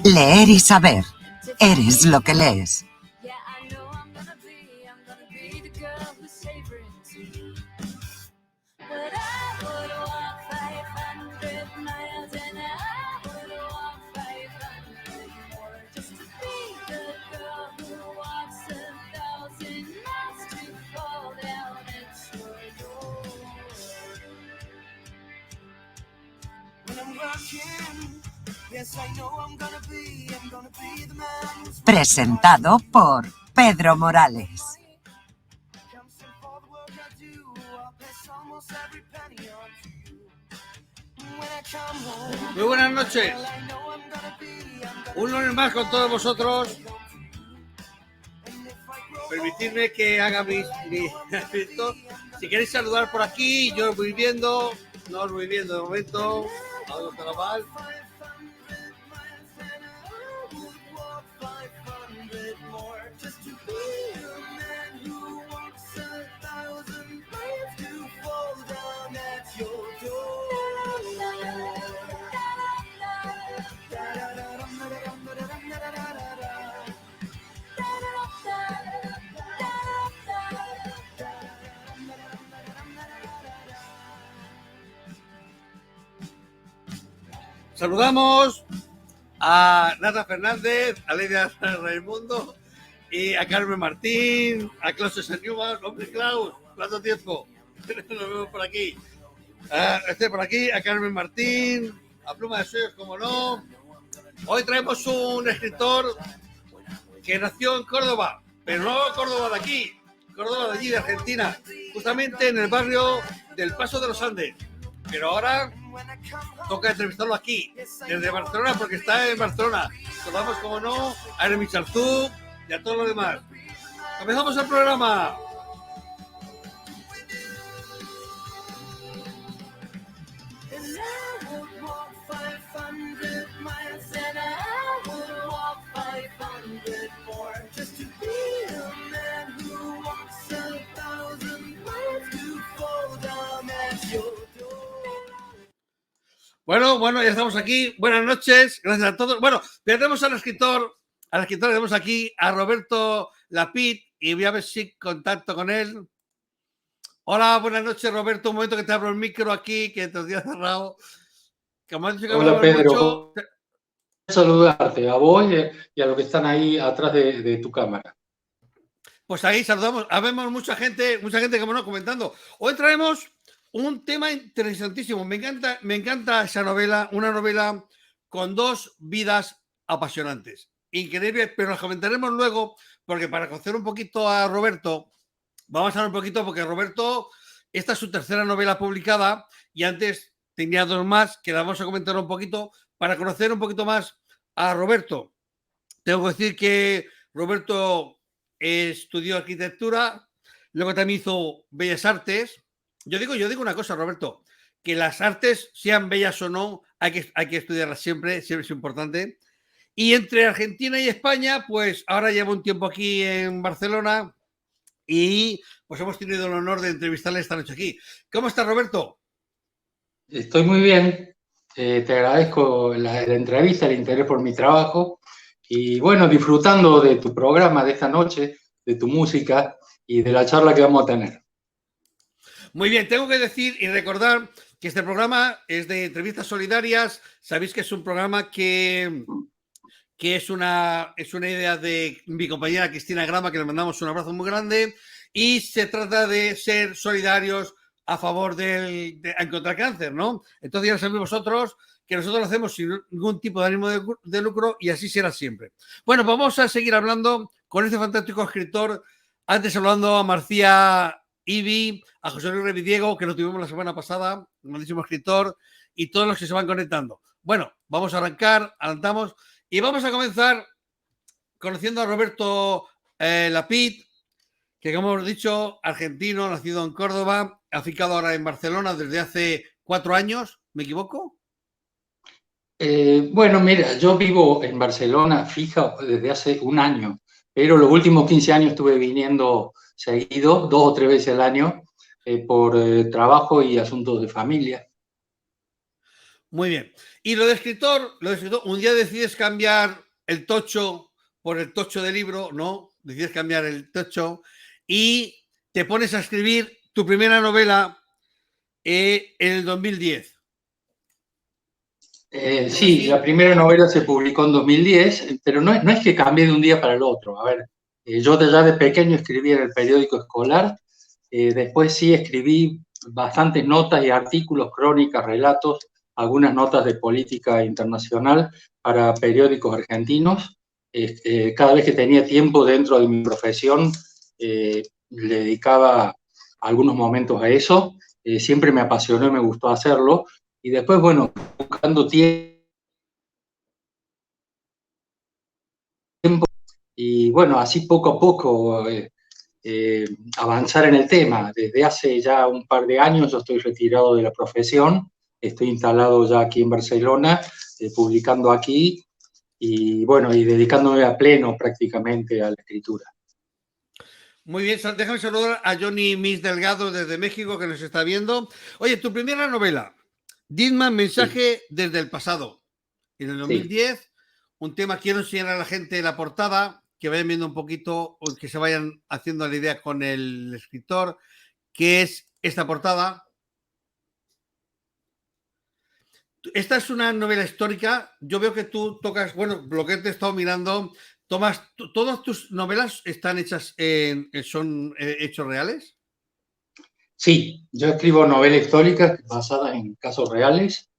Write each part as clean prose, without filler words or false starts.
Leer y saber. Eres lo que lees. Presentado por Pedro Morales. Muy buenas noches. Un lunes más con todos vosotros. Permitidme que haga mi escrito. Si queréis saludar por aquí, yo os voy viendo. No os voy viendo de momento. Algo está mal. Saludamos a Nata Fernández, a Lidia Raimundo y a Carmen Martín, a Klaus Newman. Hombre, Klaus, ¿cuánto tiempo? Nos vemos por aquí. Por aquí, a Carmen Martín, a Pluma de Sueños, como no. Hoy traemos un escritor que nació en Córdoba, pero no Córdoba de aquí, Córdoba de allí, de Argentina, justamente en el barrio del Paso de los Andes. Pero ahora toca entrevistarlo aquí, desde Barcelona, porque está en Barcelona. Saludamos, como no, a Eremi Charzú y a todos los demás. Comenzamos el programa. Bueno, ya estamos aquí. Buenas noches, gracias a todos. Bueno, tenemos al escritor tenemos aquí a Roberto Lapid y voy a ver si contacto con él. Hola, buenas noches, Roberto. Un momento que te abro el micro aquí, que te os había cerrado. Hola, Pedro. Saludarte a vos y a los que están ahí atrás de tu cámara. Pues ahí saludamos. Habemos mucha gente como no comentando. Hoy traemos un tema interesantísimo. Me encanta esa novela, una novela con dos vidas apasionantes. Increíble, pero las comentaremos luego, porque para conocer un poquito a Roberto, vamos a hablar un poquito, porque Roberto, esta es su tercera novela publicada y antes tenía dos más que las vamos a comentar un poquito para conocer un poquito más a Roberto. Tengo que decir que Roberto estudió arquitectura, luego también hizo bellas artes. Yo digo una cosa, Roberto, que las artes, sean bellas o no, hay que estudiarlas siempre es importante. Y entre Argentina y España, pues ahora llevo un tiempo aquí en Barcelona y pues hemos tenido el honor de entrevistarle esta noche aquí. ¿Cómo estás, Roberto? Estoy muy bien. Te agradezco la entrevista, el interés por mi trabajo y bueno, disfrutando de tu programa de esta noche, de tu música y de la charla que vamos a tener. Muy bien, tengo que decir y recordar que este programa es de entrevistas solidarias. Sabéis que es un programa que es una idea de mi compañera Cristina Grama, que le mandamos un abrazo muy grande, y se trata de ser solidarios a favor contra el cáncer, ¿no? Entonces ya sabéis vosotros que nosotros lo hacemos sin ningún tipo de ánimo de lucro y así será siempre. Bueno, vamos a seguir hablando con este fantástico escritor. Antes hablando a Marcia Ibi, a José Luis Revidiego, que lo tuvimos la semana pasada, un grandísimo escritor, y todos los que se van conectando. Bueno, vamos a adelantamos, y vamos a comenzar conociendo a Roberto Lapid, que como hemos dicho, argentino, nacido en Córdoba, aficado ahora en Barcelona desde hace 4 años, ¿me equivoco? Bueno, mira, yo vivo en Barcelona fija desde hace un año, pero los últimos 15 años estuve viniendo seguido, 2 o 3 veces al año, por trabajo y asuntos de familia. Muy bien. Y lo de escritor, un día decides cambiar el tocho por el tocho de libro, ¿no? Decides cambiar el tocho y te pones a escribir tu primera novela en el 2010. Sí, la primera novela se publicó en 2010, pero no es que cambié de un día para el otro. A ver, yo ya de pequeño escribí en el periódico escolar, después sí escribí bastantes notas y artículos, crónicas, relatos, algunas notas de política internacional para periódicos argentinos. Cada vez que tenía tiempo dentro de mi profesión, le dedicaba algunos momentos a eso. Siempre me apasionó y me gustó hacerlo. Y después, bueno, buscando tiempo y bueno, así poco a poco avanzar en el tema. Desde hace ya un par de años yo estoy retirado de la profesión, estoy instalado ya aquí en Barcelona, publicando aquí y bueno, y dedicándome a pleno prácticamente a la escritura. Muy bien, déjame saludar a Johnny Miss Delgado desde México que nos está viendo. Oye, tu primera novela, Discman, mensaje Sí. desde el pasado. En el Sí. 2010, un tema, quiero enseñar a la gente la portada, que vayan viendo un poquito, o que se vayan haciendo la idea con el escritor, que es esta portada. Esta es una novela histórica. Yo veo que tú tocas, bueno, lo que te he estado mirando, todas tus novelas están hechas son hechos reales. Sí, yo escribo novelas históricas basadas en casos reales.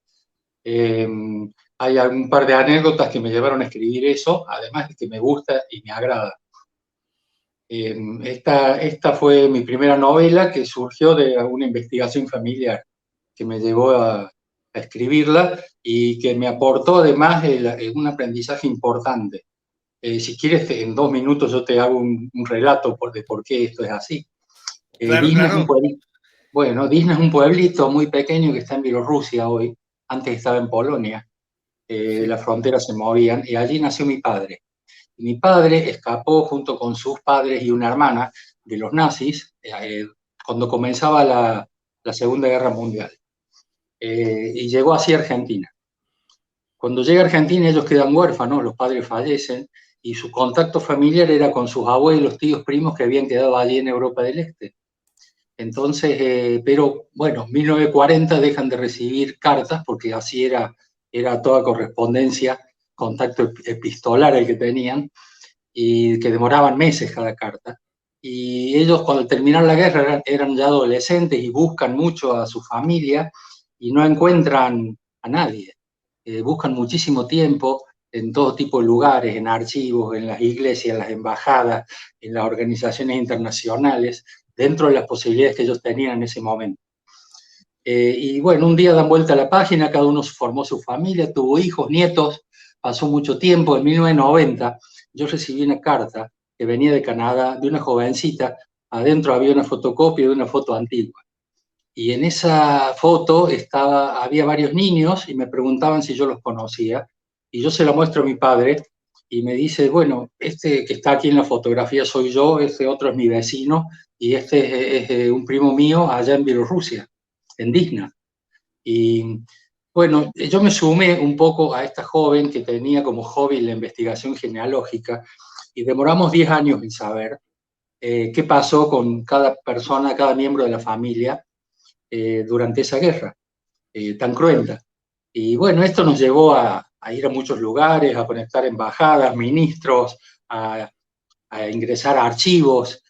Hay un par de anécdotas que me llevaron a escribir eso, además de que me gusta y me agrada. Esta fue mi primera novela que surgió de una investigación familiar que me llevó a escribirla y que me aportó además un aprendizaje importante. Si quieres, en 2 minutos yo te hago un relato de por qué esto es así. Claro, Disney es un claro. pueblito, bueno, Disney es un pueblito muy pequeño que está en Bielorrusia hoy, antes estaba en Polonia, Sí. las fronteras se movían y allí nació mi padre. Mi padre escapó junto con sus padres y una hermana de los nazis cuando comenzaba la Segunda Guerra Mundial y llegó así a Argentina. Cuando llega a Argentina ellos quedan huérfanos, los padres fallecen y su contacto familiar era con sus abuelos, tíos, primos que habían quedado allí en Europa del Este. Entonces, pero bueno, en 1940 dejan de recibir cartas porque así era toda correspondencia, contacto epistolar el que tenían, y que demoraban meses cada carta. Y ellos cuando terminaron la guerra eran ya adolescentes y buscan mucho a su familia y no encuentran a nadie. Buscan muchísimo tiempo en todo tipo de lugares, en archivos, en las iglesias, en las embajadas, en las organizaciones internacionales, dentro de las posibilidades que ellos tenían en ese momento. Y bueno, un día dan vuelta a la página, cada uno formó su familia, tuvo hijos, nietos, pasó mucho tiempo. En 1990 yo recibí una carta que venía de Canadá, de una jovencita, adentro había una fotocopia de una foto antigua. Y en esa foto había varios niños y me preguntaban si yo los conocía. Y yo se la muestro a mi padre y me dice, bueno, este que está aquí en la fotografía soy yo, este otro es mi vecino y este es un primo mío allá en Bielorrusia, en Disna. Y bueno, yo me sumé un poco a esta joven que tenía como hobby la investigación genealógica y demoramos 10 años en saber qué pasó con cada persona, cada miembro de la familia durante esa guerra tan cruenta. Y bueno, esto nos llevó a ir a muchos lugares, a conectar embajadas, ministros, a ingresar a archivos,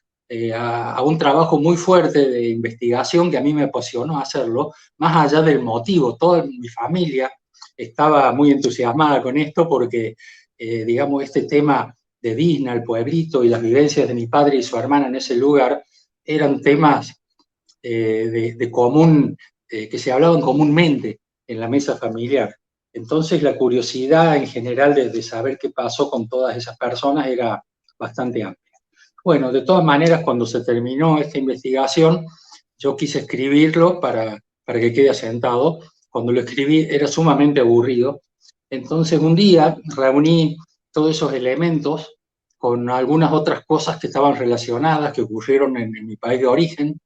a un trabajo muy fuerte de investigación que a mí me apasionó hacerlo, más allá del motivo. Toda mi familia estaba muy entusiasmada con esto porque, digamos, este tema de Disney, el pueblito y las vivencias de mi padre y su hermana en ese lugar eran temas de común, que se hablaban comúnmente en la mesa familiar. Entonces la curiosidad en general de saber qué pasó con todas esas personas era bastante amplia. Bueno, de todas maneras, cuando se terminó esta investigación, yo quise escribirlo para que quede asentado. Cuando lo escribí era sumamente aburrido. Entonces un día reuní todos esos elementos con algunas otras cosas que estaban relacionadas, que ocurrieron en mi país de origen,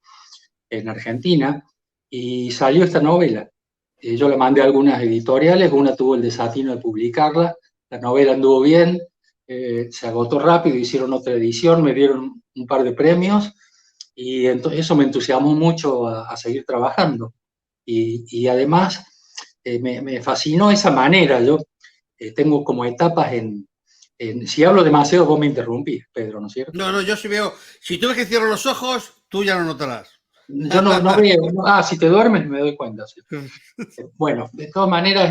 en Argentina, y salió esta novela. Yo la mandé a algunas editoriales, una tuvo el desatino de publicarla, la novela anduvo bien, se agotó rápido, hicieron otra edición, me dieron un par de premios, y entonces eso me entusiasmó mucho a seguir trabajando. Y además me fascinó esa manera. Yo tengo como etapas si hablo demasiado, vos me interrumpís, Pedro, ¿no es cierto? No, yo sí veo. Si tú ves que cierro los ojos, tú ya lo notarás. Yo no veo. Si te duermes me doy cuenta. Sí. Bueno, de todas maneras,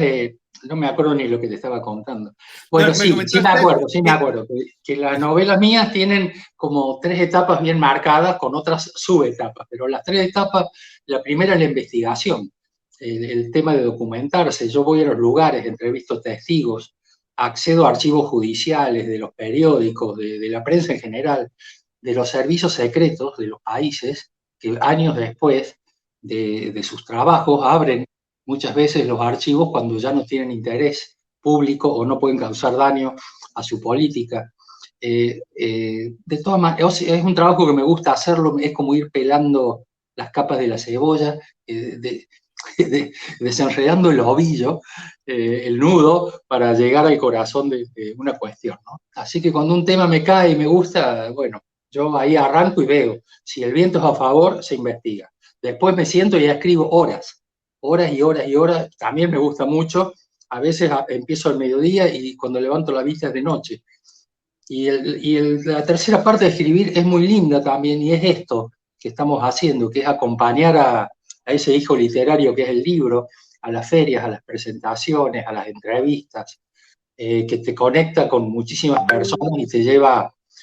no me acuerdo ni lo que te estaba contando. Bueno, sí me acuerdo. Que las novelas mías tienen como 3 etapas bien marcadas con otras subetapas, pero las 3 etapas, la primera es la investigación, el tema de documentarse. Yo voy a los lugares, entrevisto testigos, accedo a archivos judiciales, de los periódicos, de la prensa en general, de los servicios secretos de los países, que años después de sus trabajos abren muchas veces los archivos cuando ya no tienen interés público o no pueden causar daño a su política. De todas maneras, es un trabajo que me gusta hacerlo, es como ir pelando las capas de la cebolla, desenredando el ovillo, el nudo, para llegar al corazón de una cuestión, ¿no? Así que cuando un tema me cae y me gusta, bueno, yo ahí arranco y veo. Si el viento es a favor, se investiga. Después me siento y escribo horas y horas y horas. También me gusta mucho. A veces empiezo al mediodía y cuando levanto la vista es de noche. La tercera parte de escribir es muy linda también, y es esto que estamos haciendo, que es acompañar a ese hijo literario que es el libro, a las ferias, a las presentaciones, a las entrevistas, que te conecta con muchísimas personas y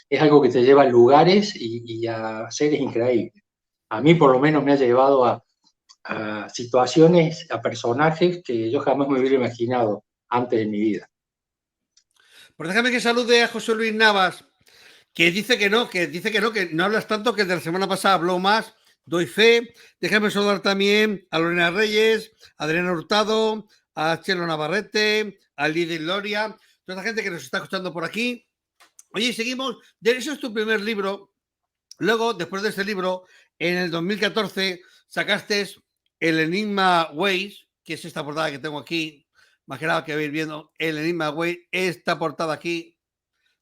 es algo que te lleva a lugares y a seres increíbles. A mí por lo menos me ha llevado a situaciones, a personajes que yo jamás me hubiera imaginado antes de mi vida. Pues déjame que salude a José Luis Navas, que dice que no hablas tanto, que de la semana pasada habló más. Doy fe. Déjame saludar también a Lorena Reyes, a Adriana Hurtado, a Chelo Navarrete, a Lidia Gloria, toda la gente que nos está escuchando por aquí. Oye, seguimos. Eso es tu primer libro. Luego, después de ese libro, en el 2014 sacaste El Enigma Ways, que es esta portada que tengo aquí. Más que nada que vais viendo El Enigma Ways, esta portada aquí,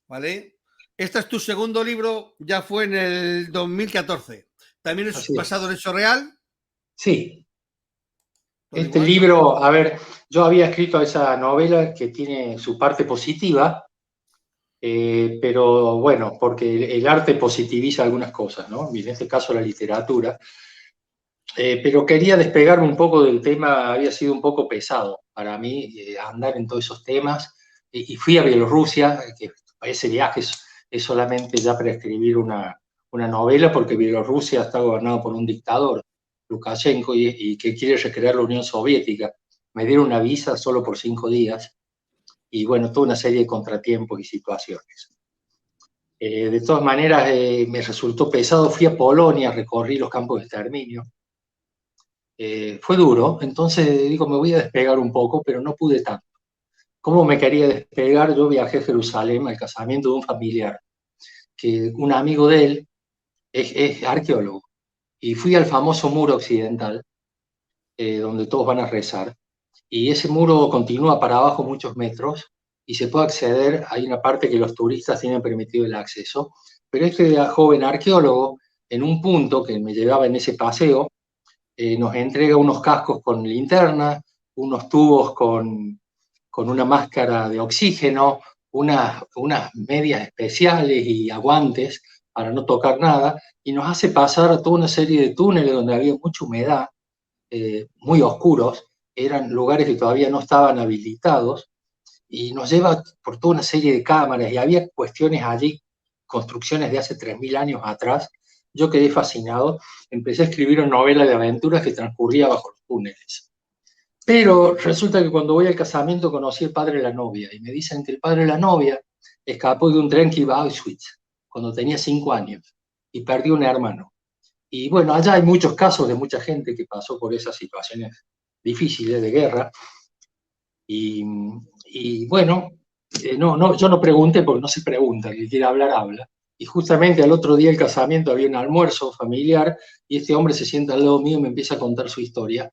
¿vale? Este es tu segundo libro, ya fue en el 2014. ¿También es basado en hecho real? Sí. Este libro, a ver, yo había escrito esa novela que tiene su parte positiva, pero bueno, porque el arte positiviza algunas cosas, ¿no? En este caso la literatura. Pero quería despegarme un poco del tema, había sido un poco pesado para mí andar en todos esos temas, y fui a Bielorrusia, que ese viaje es solamente ya para escribir una novela, porque Bielorrusia está gobernado por un dictador, Lukashenko, y que quiere recrear la Unión Soviética. Me dieron una visa solo por 5 días, y bueno, toda una serie de contratiempos y situaciones. De todas maneras, me resultó pesado. Fui a Polonia, recorrí los campos de exterminio. Fue duro, entonces digo, me voy a despegar un poco, pero no pude tanto. ¿Cómo me quería despegar? Yo viajé a Jerusalén al casamiento de un familiar, que un amigo de él es arqueólogo, y fui al famoso muro occidental, donde todos van a rezar, y ese muro continúa para abajo muchos metros, y se puede acceder, hay una parte que los turistas tienen permitido el acceso, pero este joven arqueólogo, en un punto que me llevaba en ese paseo, nos entrega unos cascos con linterna, unos tubos con una máscara de oxígeno, unas medias especiales y aguantes para no tocar nada, y nos hace pasar a toda una serie de túneles donde había mucha humedad, muy oscuros, eran lugares que todavía no estaban habilitados, y nos lleva por toda una serie de cámaras, y había cuestiones allí, construcciones de hace 3.000 años atrás. Yo quedé fascinado, empecé a escribir una novela de aventuras que transcurría bajo los túneles. Pero resulta que cuando voy al casamiento conocí al padre de la novia, y me dicen que el padre de la novia escapó de un tren que iba a Auschwitz cuando tenía 5 años y perdió un hermano. Y bueno, allá hay muchos casos de mucha gente que pasó por esas situaciones difíciles de guerra. Y bueno, yo no pregunté porque no se pregunta, el que quiere hablar, habla. Y justamente al otro día del casamiento había un almuerzo familiar y este hombre se sienta al lado mío y me empieza a contar su historia.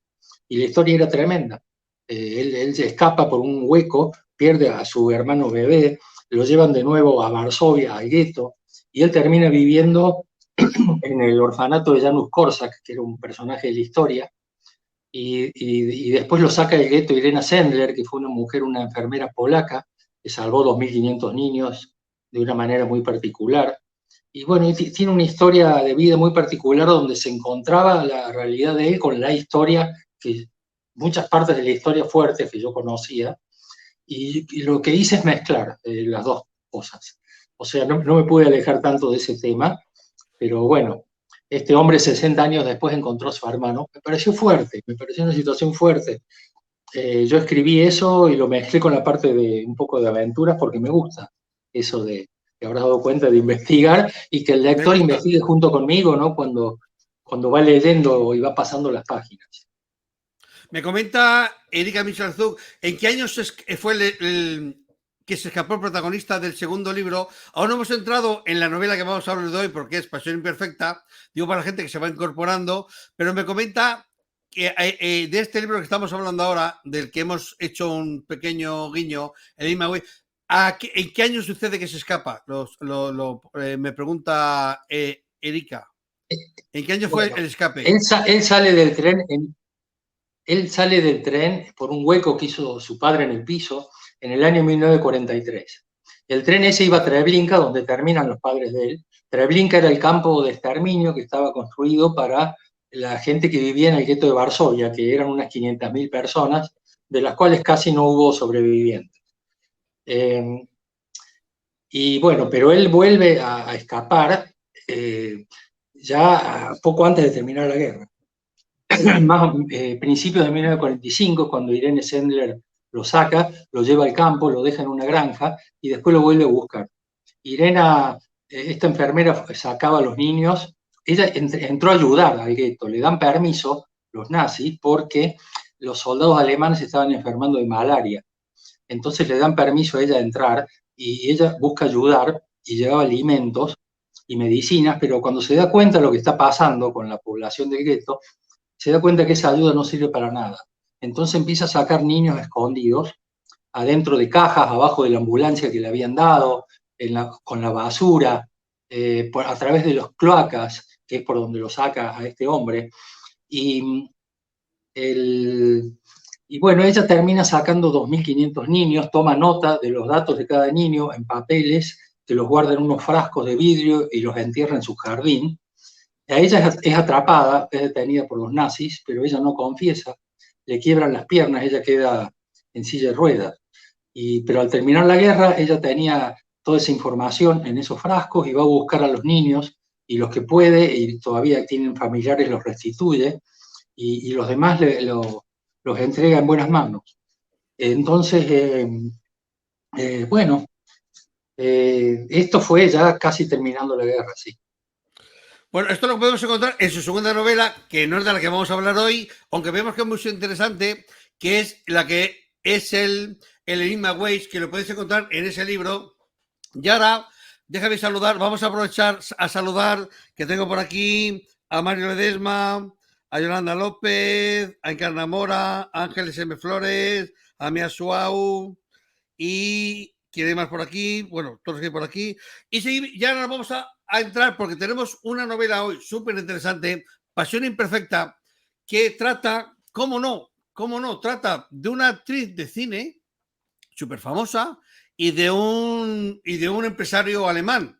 Y la historia era tremenda. Él se escapa por un hueco, pierde a su hermano bebé, lo llevan de nuevo a Varsovia, al gueto, y él termina viviendo en el orfanato de Janusz Korczak, que era un personaje de la historia, y después lo saca del gueto Irena Sendler, que fue una mujer, una enfermera polaca, que salvó 2.500 niños de una manera muy particular. Y bueno, tiene una historia de vida muy particular donde se encontraba la realidad de él con la historia, que muchas partes de la historia fuertes que yo conocía, y lo que hice es mezclar las dos cosas. O sea, no me pude alejar tanto de ese tema, pero bueno, este hombre 60 años después encontró a su hermano. Me pareció fuerte, me pareció una situación fuerte. Yo escribí eso y lo mezclé con la parte de un poco de aventuras porque me gusta eso de, te habrás dado cuenta, de investigar y que el Me lector gusta. investigue junto conmigo, ¿no? Cuando va leyendo y va pasando las páginas. Me comenta Erika Michalzuk, ¿en qué años fue que se escapó el protagonista del segundo libro? Aún no hemos entrado en la novela que vamos a hablar de hoy porque es Pasión Imperfecta, digo para la gente que se va incorporando, pero me comenta que de este libro que estamos hablando ahora, del que hemos hecho un pequeño guiño, el Imagüey, ¿en qué año sucede que se escapa? Me pregunta Erika. ¿En qué año fue Bueno, el escape? él sale del tren él sale del tren por un hueco que hizo su padre en el piso en el año 1943. El tren ese iba a Treblinka, donde terminan los padres de él. Treblinka era el campo de exterminio que estaba construido para la gente que vivía en el gueto de Varsovia, que eran unas 500.000 personas, de las cuales casi no hubo sobrevivientes. Y bueno, pero él vuelve a escapar ya poco antes de terminar la guerra. Más principios de 1945, cuando Irene Sendler lo saca, lo lleva al campo, lo deja en una granja y después lo vuelve a buscar. Irena, esta enfermera, sacaba a los niños, ella entró a ayudar al gueto, le dan permiso los nazis porque los soldados alemanes estaban enfermando de malaria. Entonces le dan permiso a ella de entrar y ella busca ayudar y llevaba alimentos y medicinas, pero cuando se da cuenta de lo que está pasando con la población del gueto, se da cuenta que esa ayuda no sirve para nada. Entonces empieza a sacar niños escondidos adentro de cajas, abajo de la ambulancia que le habían dado, con la basura, a través de los cloacas, que es por donde lo saca a este hombre. Y bueno, ella termina sacando 2.500 niños, toma nota de los datos de cada niño en papeles, que los guarda en unos frascos de vidrio y los entierra en su jardín. A ella es atrapada, es detenida por los nazis, pero ella no confiesa, le quiebran las piernas, ella queda en silla de ruedas. Pero al terminar la guerra, ella tenía toda esa información en esos frascos y va a buscar a los niños y los que puede, y todavía tienen familiares, los restituye, y los demás los entrega en buenas manos. Entonces, bueno, esto fue ya casi terminando la guerra, sí. Bueno, esto lo podemos encontrar en su segunda novela, que no es de la que vamos a hablar hoy, aunque vemos que es muy interesante, que es la que es el Enigma Ways, que lo podéis encontrar en ese libro. Y ahora, déjame saludar, vamos a aprovechar a saludar, que tengo por aquí a Mario Ledesma, a Yolanda López, a Encarna Mora, a Ángeles M. Flores, a Mia Suau, y ¿quién hay más por aquí? Bueno, todos los que hay por aquí. Y seguimos, ya ahora vamos a entrar porque tenemos una novela hoy súper interesante, Pasión Imperfecta, que trata, cómo no, trata de una actriz de cine súper famosa y de un empresario alemán,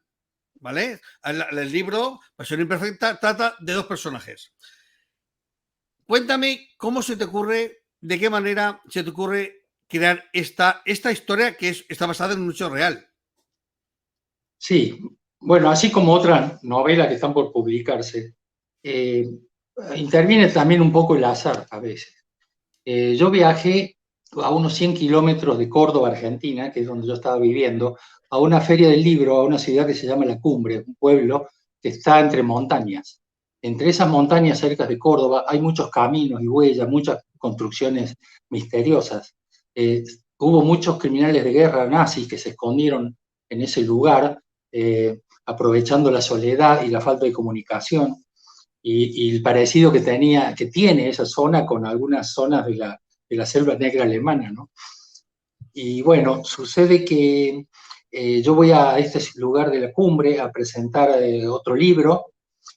¿vale? El libro Pasión Imperfecta trata de dos personajes. Cuéntame cómo se te ocurre, de qué manera se te ocurre crear esta historia que está basada en un hecho real. Sí, bueno, así como otras novelas que están por publicarse, interviene también un poco el azar a veces. Yo viajé a unos 100 kilómetros de Córdoba, Argentina, que es donde yo estaba viviendo, a una feria del libro, a una ciudad que se llama La Cumbre, un pueblo que está entre montañas. Entre esas montañas cerca de Córdoba hay muchos caminos y huellas, muchas construcciones misteriosas. hubo muchos criminales de guerra nazis que se escondieron en ese lugar, aprovechando la soledad y la falta de comunicación, y el parecido que tiene esa zona con algunas zonas de la selva negra alemana, ¿no? Y bueno, sucede que yo voy a este lugar de la cumbre a presentar otro libro,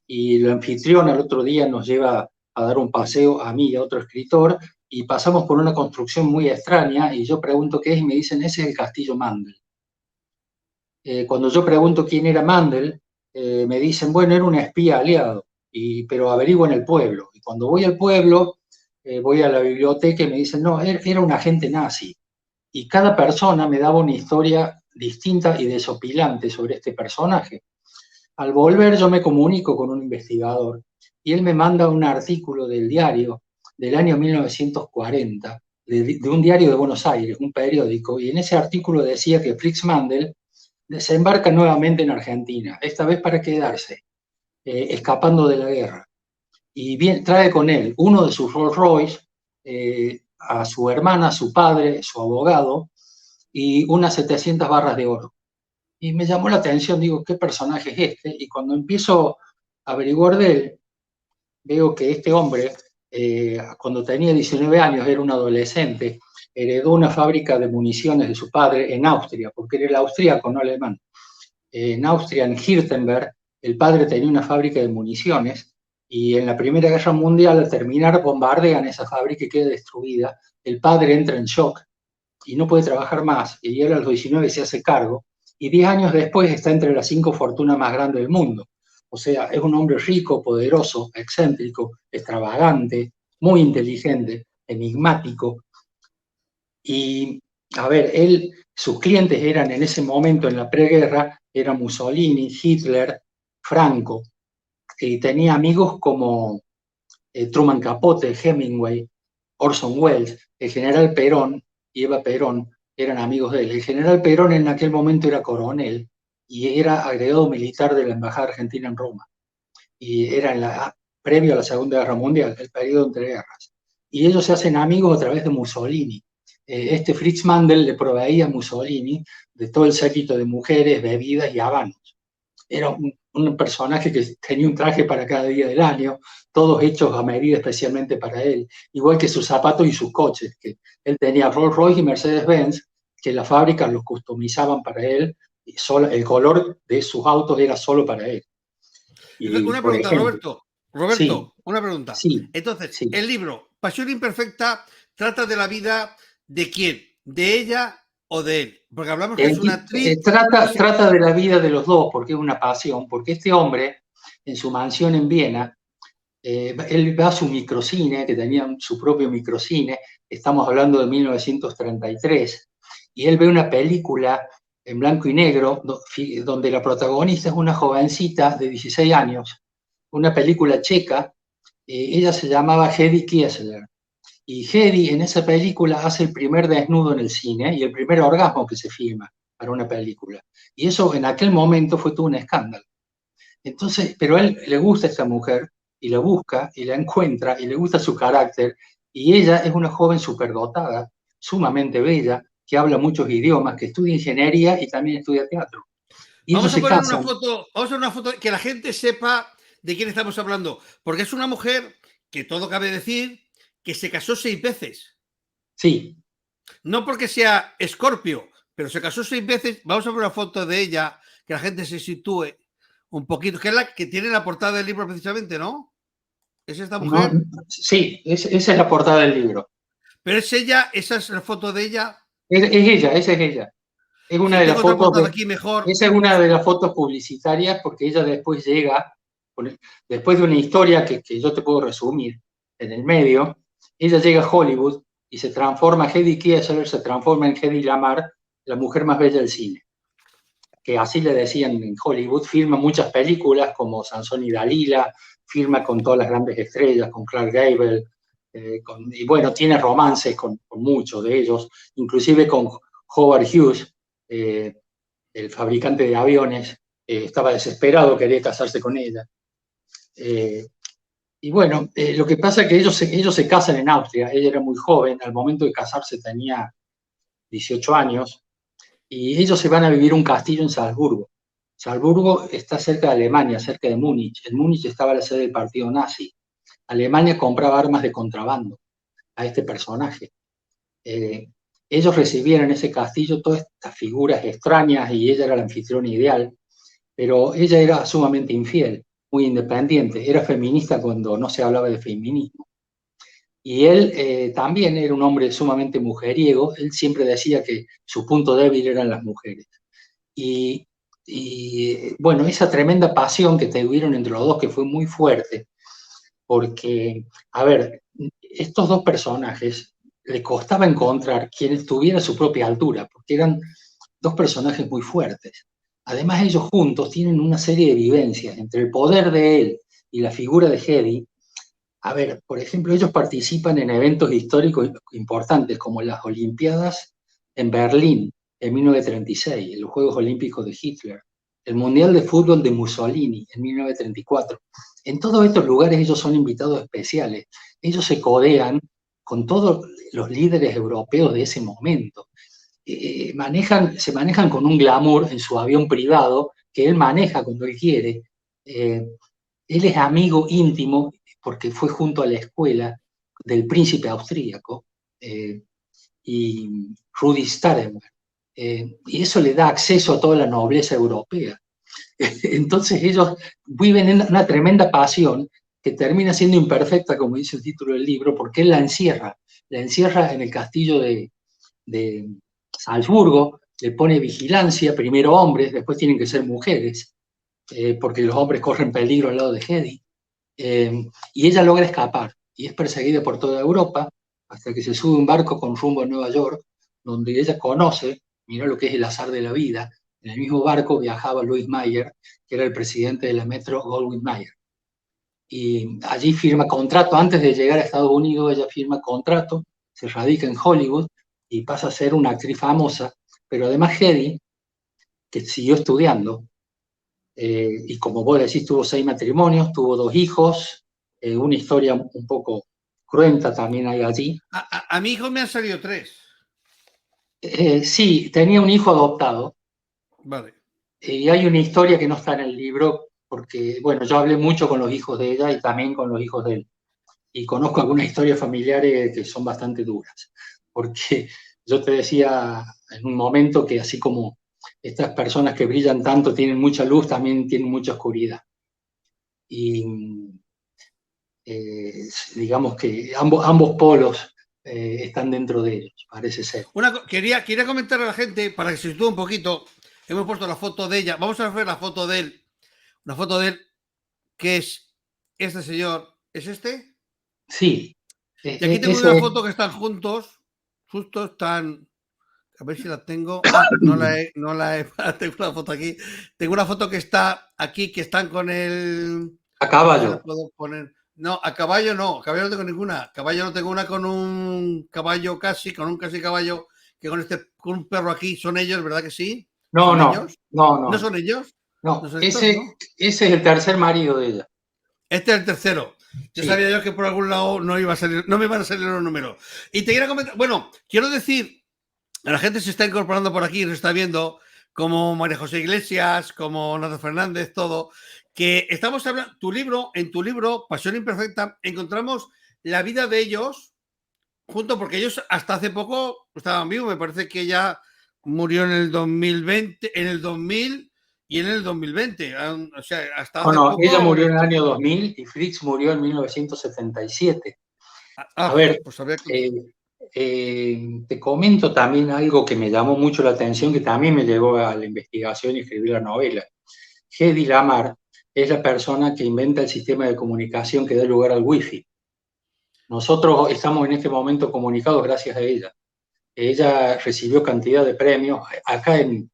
y el anfitrión al otro día nos lleva a dar un paseo a mí y a otro escritor, y pasamos por una construcción muy extraña, y yo pregunto qué es, y me dicen, ese es el Castillo Mandel. Cuando yo pregunto quién era Mandel, me dicen, bueno, era un espía aliado, pero averiguo en el pueblo. Y cuando voy al pueblo, voy a la biblioteca y me dicen, no, era un agente nazi. Y cada persona me daba una historia distinta y desopilante sobre este personaje. Al volver yo me comunico con un investigador y él me manda un artículo del diario del año 1940, de un diario de Buenos Aires, un periódico, y en ese artículo decía que Fritz Mandel desembarca nuevamente en Argentina, esta vez para quedarse, escapando de la guerra. Y trae con él uno de sus Rolls Royce, a su hermana, a su padre, su abogado, y unas 700 barras de oro. Y me llamó la atención, digo, ¿qué personaje es este? Y cuando empiezo a averiguar de él, veo que este hombre, cuando tenía 19 años, era un adolescente, heredó una fábrica de municiones de su padre en Austria, porque era el austríaco, no alemán. En Austria, en Hirtenberg, el padre tenía una fábrica de municiones, y en la Primera Guerra Mundial, al terminar, bombardean esa fábrica y queda destruida. El padre entra en shock y no puede trabajar más, y él a los 19 se hace cargo, y 10 años después está entre las 5 fortunas más grandes del mundo. O sea, es un hombre rico, poderoso, excéntrico, extravagante, muy inteligente, enigmático. Y, a ver, sus clientes eran en ese momento, en la preguerra, eran Mussolini, Hitler, Franco, y tenía amigos como Truman Capote, Hemingway, Orson Welles, el general Perón y Eva Perón eran amigos de él. El general Perón en aquel momento era coronel y era agregado militar de la Embajada Argentina en Roma. Y era previo a la Segunda Guerra Mundial, el periodo entre guerras. Y ellos se hacen amigos a través de Mussolini. Este Fritz Mandel le proveía a Mussolini de todo el séquito de mujeres, bebidas y habanos. Era un personaje que tenía un traje para cada día del año, todos hechos a medida especialmente para él, igual que sus zapatos y sus coches, que él tenía Rolls Royce y Mercedes-Benz, que las fábricas los customizaban para él, y el color de sus autos era solo para él. Y, una pregunta, ejemplo, Roberto, sí, una pregunta. Sí, entonces, sí. El libro Pasión Imperfecta trata de la vida ¿de quién? ¿De ella o de él? Porque hablamos que es una actriz. Trata de la vida de los dos, porque es una pasión, porque este hombre, en su mansión en Viena, él va a su microcine, que tenía su propio microcine, estamos hablando de 1933, y él ve una película en blanco y negro, donde la protagonista es una jovencita de 16 años, una película checa, ella se llamaba Hedy Kiesler, y Hedy en esa película hace el primer desnudo en el cine y el primer orgasmo que se filma para una película. Y eso en aquel momento fue todo un escándalo. Entonces, pero a él le gusta esta mujer, y la busca, y la encuentra, y le gusta su carácter, y ella es una joven superdotada, sumamente bella, que habla muchos idiomas, que estudia ingeniería y también estudia teatro. Y vamos a poner una foto que la gente sepa de quién estamos hablando, porque es una mujer que todo cabe decir que se casó 6 veces. Sí. No porque sea Escorpio, pero se casó 6 veces. Vamos a ver una foto de ella, que la gente se sitúe un poquito, que es la que tiene la portada del libro precisamente, ¿no? ¿Es esta mujer? No, sí, esa es la portada del libro. Pero es ella, esa es la foto de ella. Es ella, esa es ella. Es una de las fotos. Aquí mejor. Esa es una de las fotos publicitarias, porque ella después llega, después de una historia que yo te puedo resumir en el medio, ella llega a Hollywood y se transforma, Hedy Kiesler se transforma en Hedy Lamarr, la mujer más bella del cine. Que así le decían en Hollywood, firma muchas películas como Sansón y Dalila, firma con todas las grandes estrellas, con Clark Gable, y bueno, tiene romances con muchos de ellos, inclusive con Howard Hughes, el fabricante de aviones, estaba desesperado, quería casarse con ella. Y bueno, lo que pasa es que ellos se casan en Austria, ella era muy joven, al momento de casarse tenía 18 años, y ellos se van a vivir a un castillo en Salzburgo. Salzburgo está cerca de Alemania, cerca de Múnich. En Múnich estaba la sede del partido nazi. Alemania compraba armas de contrabando a este personaje. Ellos recibían en ese castillo todas estas figuras extrañas y ella era la anfitriona ideal, pero ella era sumamente infiel, muy independiente, era feminista cuando no se hablaba de feminismo. Y él también era un hombre sumamente mujeriego, él siempre decía que su punto débil eran las mujeres. Y bueno, esa tremenda pasión que tuvieron entre los dos, que fue muy fuerte, porque, a ver, estos dos personajes le costaba encontrar quien tuviera su propia altura, porque eran dos personajes muy fuertes. Además, ellos juntos tienen una serie de vivencias entre el poder de él y la figura de Hedy. A ver, por ejemplo, ellos participan en eventos históricos importantes, como las Olimpiadas en Berlín en 1936, en los Juegos Olímpicos de Hitler, el Mundial de Fútbol de Mussolini en 1934. En todos estos lugares ellos son invitados especiales. Ellos se codean con todos los líderes europeos de ese momento. Se manejan con un glamour en su avión privado que él maneja cuando él quiere. Él es amigo íntimo porque fue junto a la escuela del príncipe austríaco y Rudi Starenberg. Y eso le da acceso a toda la nobleza europea. Entonces ellos viven en una tremenda pasión que termina siendo imperfecta, como dice el título del libro, porque él la encierra en el castillo de Salzburgo, le pone vigilancia, primero hombres, después tienen que ser mujeres, porque los hombres corren peligro al lado de Hedy, y ella logra escapar, y es perseguida por toda Europa, hasta que se sube un barco con rumbo a Nueva York, donde ella conoce, mira lo que es el azar de la vida, en el mismo barco viajaba Louis Mayer, que era el presidente de la Metro Goldwyn Mayer. Y allí firma contrato, antes de llegar a Estados Unidos, ella firma contrato, se radica en Hollywood y pasa a ser una actriz famosa, pero además Hedy, que siguió estudiando, y como vos decís, tuvo 6 matrimonios, tuvo 2 hijos, una historia un poco cruenta también hay allí. A mi hijo me han salido 3. Sí, tenía un hijo adoptado. Vale. Y hay una historia que no está en el libro, porque, bueno, yo hablé mucho con los hijos de ella y también con los hijos de él. Y conozco algunas historias familiares que son bastante duras. Porque yo te decía en un momento que así como estas personas que brillan tanto tienen mucha luz, también tienen mucha oscuridad. Y digamos que ambos polos están dentro de ellos, parece ser. Quería comentar a la gente, para que se sitúe un poquito, hemos puesto la foto de ella, vamos a ver la foto de él, una foto de él, que es este señor, ¿es este? Sí. Y aquí tengo una foto que están juntos, justo están, a ver si la tengo, no la he, tengo una foto aquí, tengo una foto que está aquí, que están con el... A caballo. No puedo poner... No, a caballo no tengo ninguna. Caballo no tengo una con un caballo con un casi caballo, que con un perro aquí. ¿Son ellos, verdad que sí? No. ¿No son ellos? No, ¿No son ese es el tercer marido de ella. Este es el tercero. Yo sabía yo que por algún lado no me iban a salir los números. Y te quiero comentar, bueno, quiero decir, la gente se está incorporando por aquí, se está viendo, como María José Iglesias, como Nato Fernández, todo, que estamos hablando, en tu libro, Pasión Imperfecta, encontramos la vida de ellos, porque ellos hasta hace poco estaban vivos, me parece que ella murió en el 2020, en el 2000 y en el 2020, o sea, hasta hace poco... ella murió en el año 2000 y Fritz murió en 1977. A ver, pues te comento también algo que me llamó mucho la atención, que también me llevó a la investigación y escribir la novela. Hedy Lamarr es la persona que inventa el sistema de comunicación que da lugar al Wi-Fi. Nosotros estamos en este momento comunicados gracias a ella. Ella recibió cantidad de premios. Acá en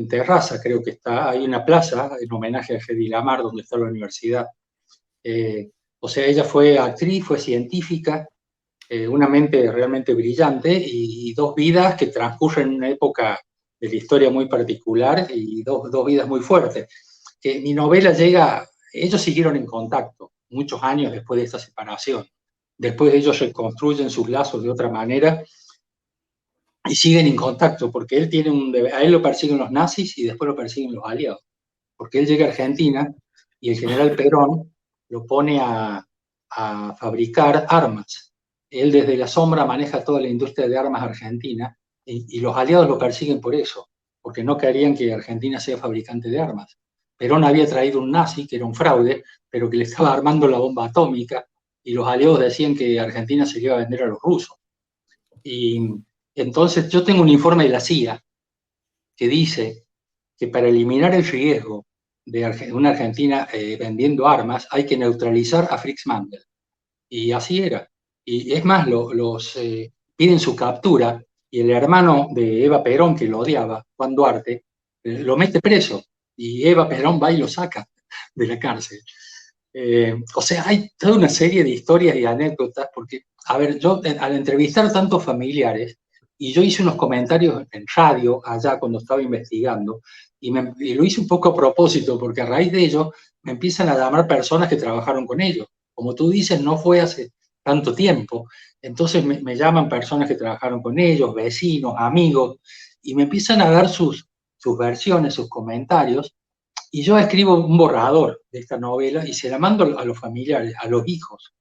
Terraza, creo que hay una plaza en homenaje a Hedy Lamarr, donde está la universidad. O sea, ella fue actriz, fue científica, una mente realmente brillante y 2 vidas que transcurren en una época de la historia muy particular y dos vidas muy fuertes. Mi novela ellos siguieron en contacto muchos años después de esta separación. Después ellos reconstruyen sus lazos de otra manera y siguen en contacto, porque él tiene a él lo persiguen los nazis y después lo persiguen los aliados, porque él llega a Argentina y el general Perón lo pone a fabricar armas. Él desde la sombra maneja toda la industria de armas argentina y los aliados lo persiguen por eso, porque no querían que Argentina sea fabricante de armas. Perón había traído un nazi, que era un fraude, pero que le estaba armando la bomba atómica, y los aliados decían que Argentina se iba a vender a los rusos. Y entonces yo tengo un informe de la CIA que dice que para eliminar el riesgo de una Argentina vendiendo armas hay que neutralizar a Fritz Mandel. Y así era. Y es más, piden su captura y el hermano de Eva Perón, que lo odiaba, Juan Duarte, lo mete preso y Eva Perón va y lo saca de la cárcel. O sea, hay toda una serie de historias y anécdotas, porque, a ver, yo al entrevistar a tantos familiares, y yo hice unos comentarios en radio allá cuando estaba investigando, y lo hice un poco a propósito, porque a raíz de ello me empiezan a llamar personas que trabajaron con ellos. Como tú dices, no fue hace tanto tiempo, entonces me llaman personas que trabajaron con ellos, vecinos, amigos, y me empiezan a dar sus versiones, sus comentarios, y yo escribo un borrador de esta novela y se la mando a los familiares, a los hijos,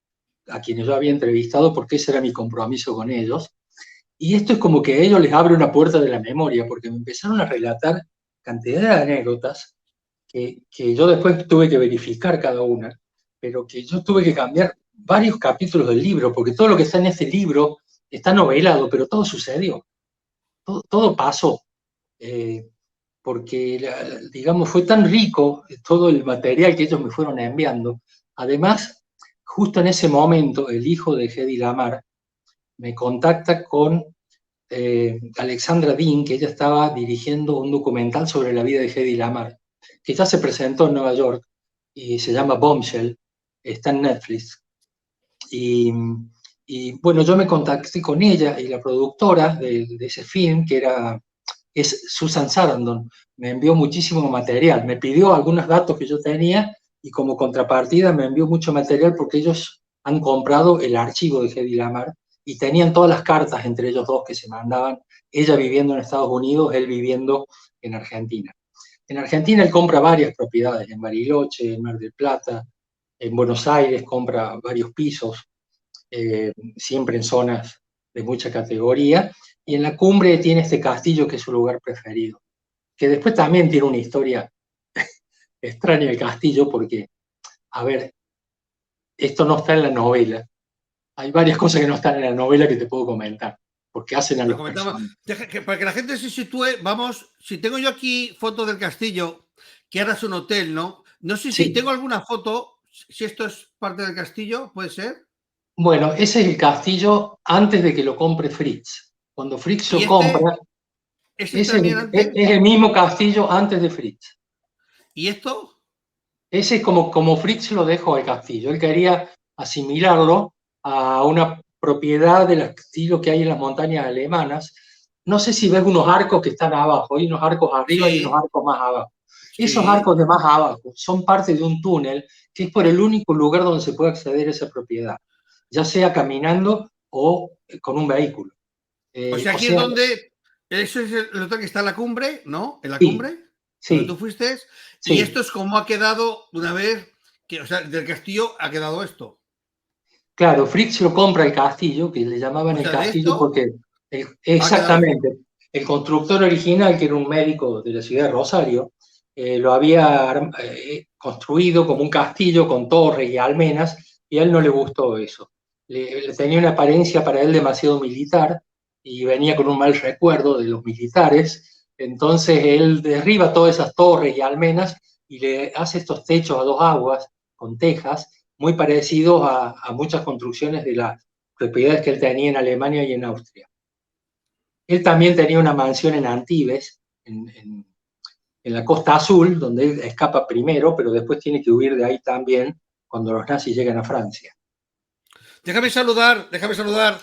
a quienes yo había entrevistado porque ese era mi compromiso con ellos. Y esto es como que a ellos les abre una puerta de la memoria, porque me empezaron a relatar cantidad de anécdotas que yo después tuve que verificar cada una, pero que yo tuve que cambiar varios capítulos del libro, porque todo lo que está en este libro está novelado, pero todo sucedió, todo pasó. Porque, digamos, fue tan rico todo el material que ellos me fueron enviando. Además, justo en ese momento, el hijo de Hedy Lamarr me contacta con Alexandra Dean, que ella estaba dirigiendo un documental sobre la vida de Hedy Lamarr, que ya se presentó en Nueva York y se llama Bombshell, está en Netflix. Y bueno, yo me contacté con ella y la productora de ese film, que es Susan Sarandon, me envió muchísimo material, me pidió algunos datos que yo tenía y como contrapartida me envió mucho material porque ellos han comprado el archivo de Hedy Lamarr y tenían todas las cartas entre ellos dos que se mandaban, ella viviendo en Estados Unidos, él viviendo en Argentina. En Argentina él compra varias propiedades, en Bariloche, en Mar del Plata, en Buenos Aires compra varios pisos, siempre en zonas de mucha categoría, y en la cumbre tiene este castillo que es su lugar preferido, que después también tiene una historia extraña el castillo, porque, a ver, esto no está en la novela. Hay varias cosas que no están en la novela que te puedo comentar, porque hacen a los personajes. Para que la gente se sitúe, vamos, si tengo yo aquí fotos del castillo, que ahora es un hotel, ¿no? No sé si tengo alguna foto, si esto es parte del castillo, ¿puede ser? Bueno, ese es el castillo antes de que lo compre Fritz. Cuando Fritz lo compra, es el mismo castillo antes de Fritz. ¿Y esto? Ese es como Fritz lo dejó el castillo. Él quería asimilarlo a una propiedad del estilo que hay en las montañas alemanas. No sé si ves unos arcos que están abajo, hay unos arcos arriba y unos arcos más abajo. Esos arcos de más abajo son parte de un túnel que es por el único lugar donde se puede acceder a esa propiedad, ya sea caminando o con un vehículo. O sea, aquí es donde, eso es el hotel que está en la cumbre, ¿no? En la cumbre, donde tú fuiste. Y esto es como ha quedado una vez, que, o sea, del castillo ha quedado esto. Claro, Fritz lo compra el castillo, que le llamaban el castillo porque, exactamente, el constructor original, que era un médico de la ciudad de Rosario, lo había construido como un castillo con torres y almenas, y a él no le gustó eso. Tenía una apariencia para él demasiado militar, y venía con un mal recuerdo de los militares, entonces él derriba todas esas torres y almenas y le hace estos techos a dos aguas con tejas, muy parecidos a muchas construcciones de las propiedades que él tenía en Alemania y en Austria. Él también tenía una mansión en Antibes, en la Costa Azul, donde él escapa primero, pero después tiene que huir de ahí también cuando los nazis llegan a Francia. Déjame saludar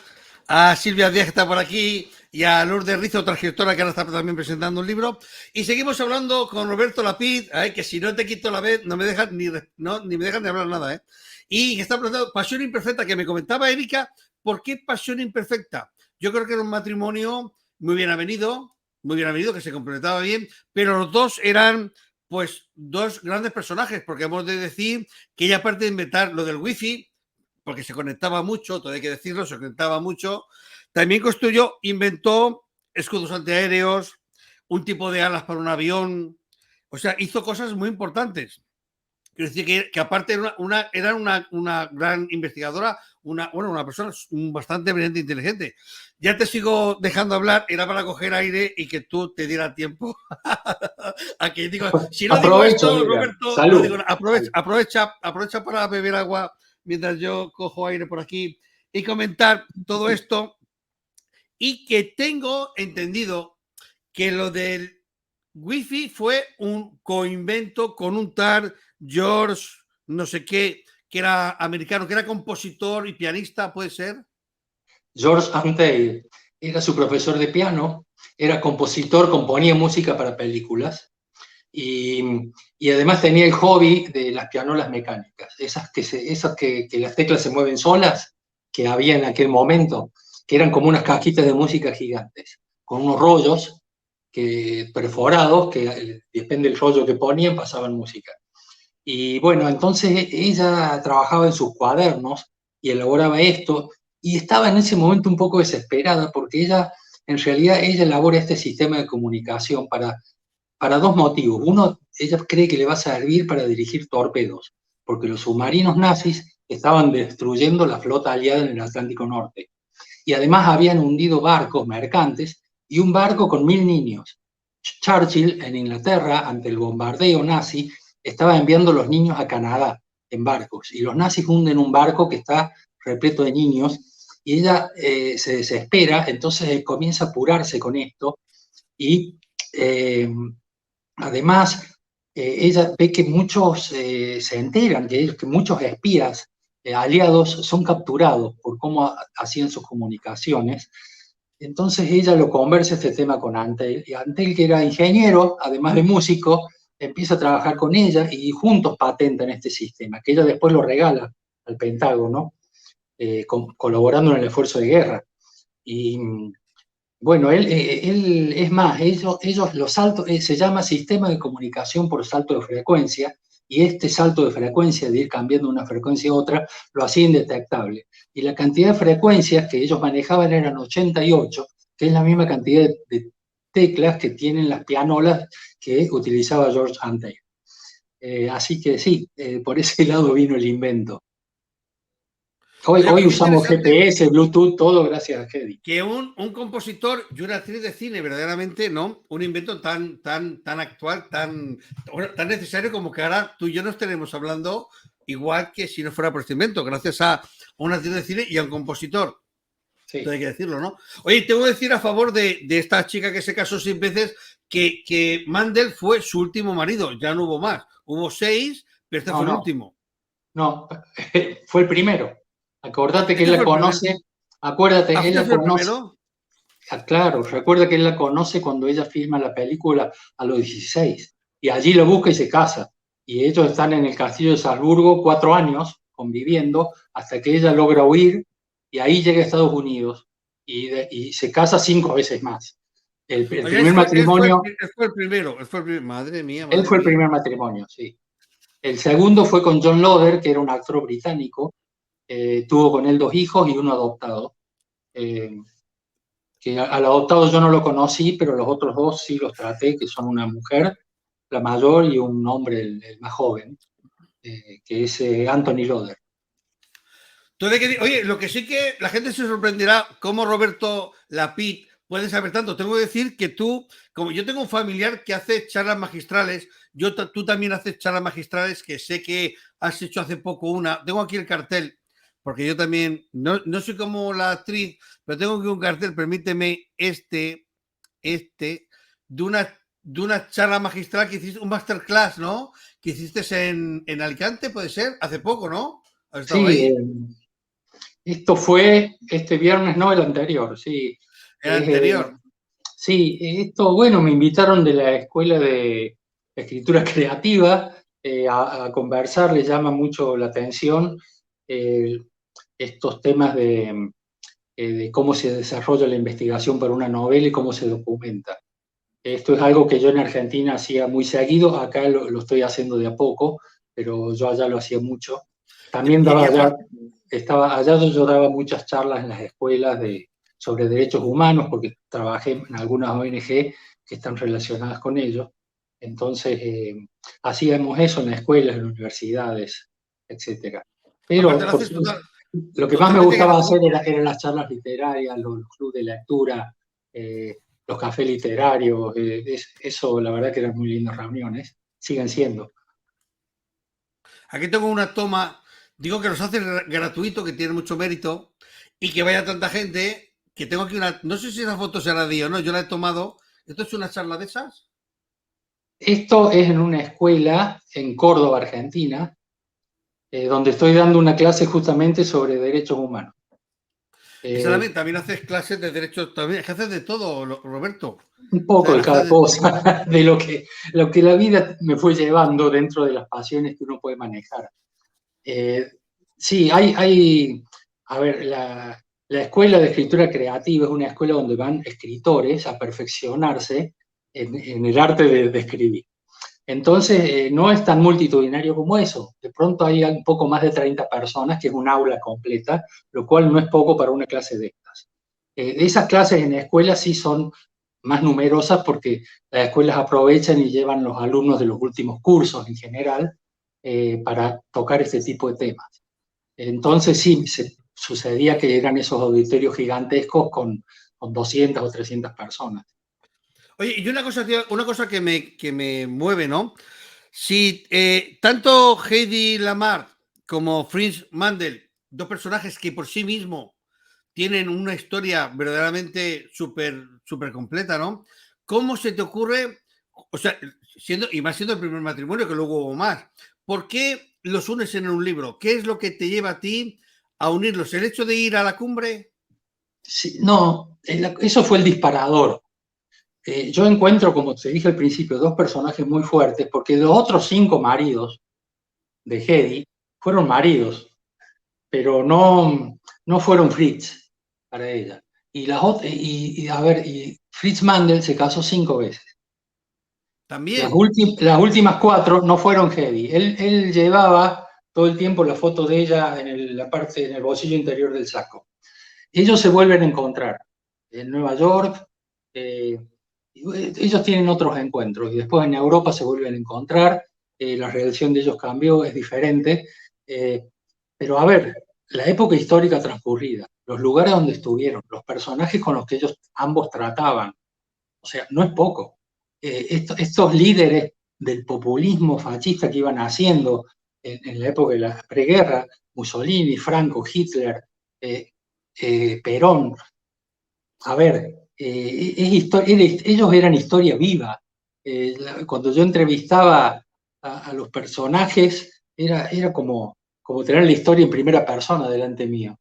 a Silvia Díaz, que está por aquí, y a Lourdes Rizo, otra escritora que ahora está también presentando un libro. Y seguimos hablando con Roberto Lapid, que si no te quito la vez, no me dejan ni me dejan de hablar nada. Y que está presentando Pasión Imperfecta, que me comentaba Erika, ¿por qué Pasión Imperfecta? Yo creo que era un matrimonio muy bien avenido, que se complementaba bien, pero los dos eran pues dos grandes personajes, porque hemos de decir que ella, aparte de inventar lo del wifi, porque se conectaba mucho, todo hay que decirlo, se conectaba mucho, también inventó escudos antiaéreos, un tipo de alas para un avión, o sea, hizo cosas muy importantes. Quiero decir que aparte era una gran investigadora, una persona bastante brillante e inteligente. Ya te sigo dejando hablar, era para coger aire y que tú te diera tiempo a que digo, si no digo Aprovecho, esto, mira, Roberto, no salud. digo, aprovecha para beber agua mientras yo cojo aire por aquí y comentar todo esto. Y que tengo entendido que lo del wifi fue un coinvento con un tal George, no sé qué, que era americano, que era compositor y pianista, ¿puede ser? George Antheil era su profesor de piano, era compositor, componía música para películas y, y además tenía el hobby de las pianolas mecánicas, esas que las teclas se mueven solas, que había en aquel momento, que eran como unas cajitas de música gigantes, con unos rollos perforados, que depende del rollo que ponían, pasaban música. Y bueno, entonces ella trabajaba en sus cuadernos y elaboraba esto, y estaba en ese momento un poco desesperada porque en realidad, ella elabora este sistema de comunicación para dos motivos. Uno, ella cree que le va a servir para dirigir torpedos, porque los submarinos nazis estaban destruyendo la flota aliada en el Atlántico Norte. Y además habían hundido barcos mercantes y un barco con 1000 niños. Churchill, en Inglaterra, ante el bombardeo nazi, estaba enviando a los niños a Canadá en barcos. Y los nazis hunden un barco que está repleto de niños y ella se desespera, entonces comienza a apurarse con esto y además ella ve que muchos se enteran, que muchos espías aliados son capturados por cómo hacían sus comunicaciones. Entonces ella lo conversa este tema con Antheil, y Antheil, que era ingeniero, además de músico, empieza a trabajar con ella y juntos patentan este sistema, que ella después lo regala al Pentágono, colaborando en el esfuerzo de guerra. Y bueno, él es más, ellos los saltos, se llama sistema de comunicación por salto de frecuencia, y este salto de frecuencia, de ir cambiando de una frecuencia a otra, lo hacía indetectable. Y la cantidad de frecuencias que ellos manejaban eran 88, que es la misma cantidad de teclas que tienen las pianolas que utilizaba George Antheil. Así que sí, por ese lado vino el invento. Oye, Hoy pues qué usamos interesante GPS, Bluetooth, todo gracias a Hedy. que un compositor y una actriz de cine, verdaderamente, ¿no? Un invento tan actual, tan necesario como que ahora tú y yo nos estaremos hablando igual que si no fuera por este invento, gracias a una actriz de cine y a un compositor. Sí. Hay que decirlo, ¿no? Oye, tengo que decir a favor de esta chica que se casó 6 veces que Mandel fue su último marido, ya no hubo más. Hubo 6, pero este fue el último. No, fue el primero. Acordate que él Este la fue el conoce, acuérdate, él ¿Este la fue el conoce. primero? Claro, recuerda que él la conoce cuando ella filma la película a los 16, y allí la busca y se casa. Y ellos están en el castillo de Salzburgo 4 años conviviendo hasta que ella logra huir y ahí llega a Estados Unidos y se casa 5 veces más. El Oye, primer matrimonio, él fue el primero. Madre mía, él madre fue el mía. primer matrimonio, sí. El segundo fue con John Loder, que era un actor británico. Tuvo con él 2 hijos y uno adoptado. Que al adoptado yo no lo conocí, pero los otros 2 sí los traté, que son una mujer, la mayor, y un hombre, el más joven, que es Anthony Loder. Oye, lo que sí que la gente se sorprenderá cómo Roberto Lapid puede saber tanto. Tengo que decir que tú, como yo tengo un familiar que hace charlas magistrales, tú también haces charlas magistrales, que sé que has hecho hace poco una. Tengo aquí el cartel, porque yo también, no soy como la actriz, pero tengo aquí un cartel, permíteme, de una charla magistral que hiciste, un masterclass, ¿no? Que hiciste en Alicante, puede ser, hace poco, ¿no? ¿Has estado Sí, ahí? esto fue este viernes, no el anterior, sí. El anterior. Sí, esto, bueno, me invitaron de la Escuela de Escritura Creativa a conversar, les llama mucho la atención estos temas de de cómo se desarrolla la investigación para una novela y cómo se documenta. Esto es algo que yo en Argentina hacía muy seguido, acá lo estoy haciendo de a poco, pero yo allá lo hacía mucho. También Y daba allá, aparte, yo daba muchas charlas en las escuelas sobre derechos humanos, porque trabajé en algunas ONG que están relacionadas con ello. Entonces, hacíamos eso en las escuelas, en las universidades, etc. Pero lo haces lo que más me totalmente gustaba hacer gratuito. eran las charlas literarias, los clubes de lectura, los cafés literarios, eso la verdad que eran muy lindas reuniones, siguen siendo. Aquí tengo una toma, digo que los haces gratuito, que tiene mucho mérito, y que vaya tanta gente, que tengo aquí una, no sé si esa foto será de o no, yo la he tomado. ¿Esto es una charla de esas? Esto es en una escuela en Córdoba, Argentina, donde estoy dando una clase justamente sobre derechos humanos. Esa también haces clases de derechos, también, es que haces de todo, Roberto. Un O poco sea, de haces cada de todo. cosa, de lo que la vida me fue llevando dentro de las pasiones que uno puede manejar. Sí, a ver, la escuela de escritura creativa es una escuela donde van escritores a perfeccionarse en el arte de escribir. Entonces, no es tan multitudinario como eso. De pronto hay un poco más de 30 personas, que es un aula completa, lo cual no es poco para una clase de estas. Esas clases en escuelas sí son más numerosas porque las escuelas aprovechan y llevan los alumnos de los últimos cursos en general para tocar este tipo de temas. Entonces sí, sucedía que eran esos auditorios gigantescos con 200 o 300 personas. Oye, y una cosa, tío, una cosa que me mueve, ¿no? Si tanto Heidi Lamar como Fritz Mandel, dos personajes que por sí mismos tienen una historia verdaderamente súper completa, ¿no? ¿Cómo se te ocurre, o sea, y más siendo el primer matrimonio, que luego hubo más, ¿por qué los unes en un libro? ¿Qué es lo que te lleva a ti a unirlos? ¿El hecho de ir a la cumbre? Sí, no, eso fue el disparador. Yo encuentro, como te dije al principio, dos personajes muy fuertes, porque los otros 5 maridos de Hedy fueron maridos, pero no fueron Fritz para ella. A ver, y Fritz Mandel se casó 5 veces. También. Las últimas 4 no fueron Hedy. Él llevaba todo el tiempo la foto de ella en el bolsillo interior del saco. Ellos se vuelven a encontrar en Nueva York. Ellos tienen otros encuentros y después en Europa se vuelven a encontrar. La relación de ellos cambió, es diferente. Pero a ver, la época histórica transcurrida, los lugares donde estuvieron, los personajes con los que ellos ambos trataban, o sea, no es poco. Estos líderes del populismo fascista que iban haciendo en la época de la preguerra, Mussolini, Franco, Hitler, Perón, a ver, ellos eran historia viva. Cuando yo entrevistaba a los personajes, era como tener la historia en primera persona delante mío.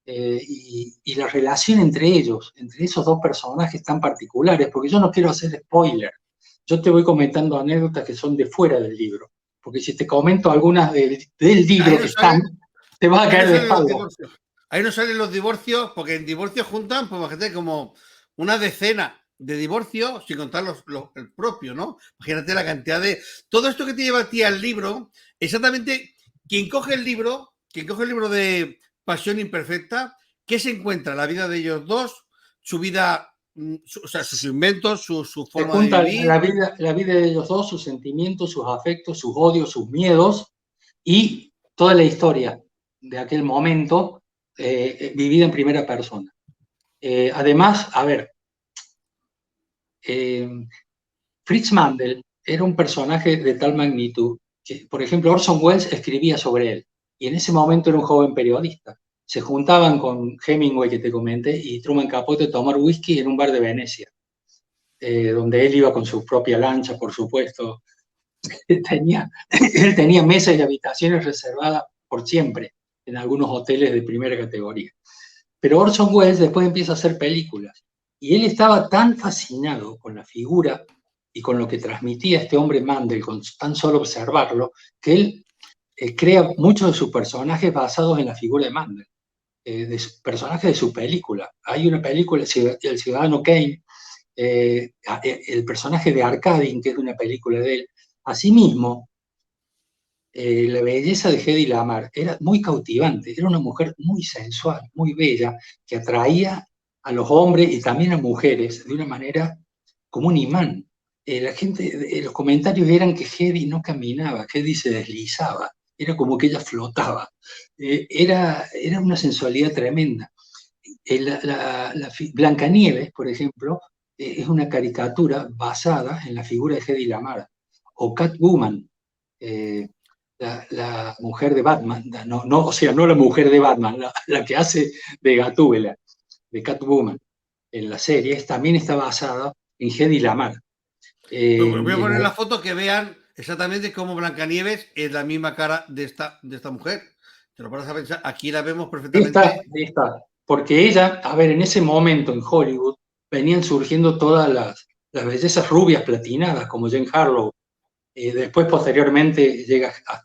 Y la relación entre ellos, entre esos dos personajes tan particulares, porque yo no quiero hacer spoiler, yo te voy comentando anécdotas que son de fuera del libro, porque si te comento algunas del Ahí libro no que están, salen, te vas a ahí no caer de salen los espalda. divorcios. Ahí no salen los divorcios, porque en divorcios juntan, pues imagínate, como una decena de divorcios, sin contar el propio, ¿no? Imagínate la cantidad de. Todo esto que te lleva a ti al libro, exactamente, quien coge el libro de Pasión Imperfecta, ¿qué se encuentra? La vida de ellos dos, su vida, o sea, sus inventos, su Se forma de junta vivir. la vida de ellos dos, sus sentimientos, sus afectos, sus odios, sus miedos y toda la historia de aquel momento vivida en primera persona. Además, a ver, Fritz Mandel era un personaje de tal magnitud que, por ejemplo, Orson Welles escribía sobre él y en ese momento era un joven periodista. Se juntaban con Hemingway, que te comenté, y Truman Capote a tomar whisky en un bar de Venecia, donde él iba con su propia lancha, por supuesto. Él tenía mesas y habitaciones reservadas por siempre en algunos hoteles de primera categoría. Pero Orson Welles después empieza a hacer películas y él estaba tan fascinado con la figura y con lo que transmitía este hombre Mandel, con tan solo observarlo, que él crea muchos de sus personajes basados en la figura de Mandel. personajes de su película. Hay una película, El Ciudadano Kane, el personaje de Arkadin, que es una película de él. Asimismo, la belleza de Hedy Lamarr era muy cautivante, era una mujer muy sensual, muy bella, que atraía a los hombres y también a mujeres de una manera como un imán. La gente, los comentarios eran que Hedy no caminaba, Hedy se deslizaba, era como que ella flotaba. Era una sensualidad tremenda. Blancanieves, por ejemplo, es una caricatura basada en la figura de Hedy Lamarr. O Catwoman, la mujer de Batman, o sea, no la mujer de Batman, la que hace de Gatúbela, de Catwoman en la serie, también está basada en Hedy Lamarr. Voy a poner la foto que vean exactamente cómo Blancanieves es la misma cara de esta mujer. Te lo paras a pensar, aquí la vemos perfectamente. Está. Porque ella, a ver, en ese momento en Hollywood venían surgiendo todas las bellezas rubias platinadas, como Jane Harlow. Después, posteriormente, llega a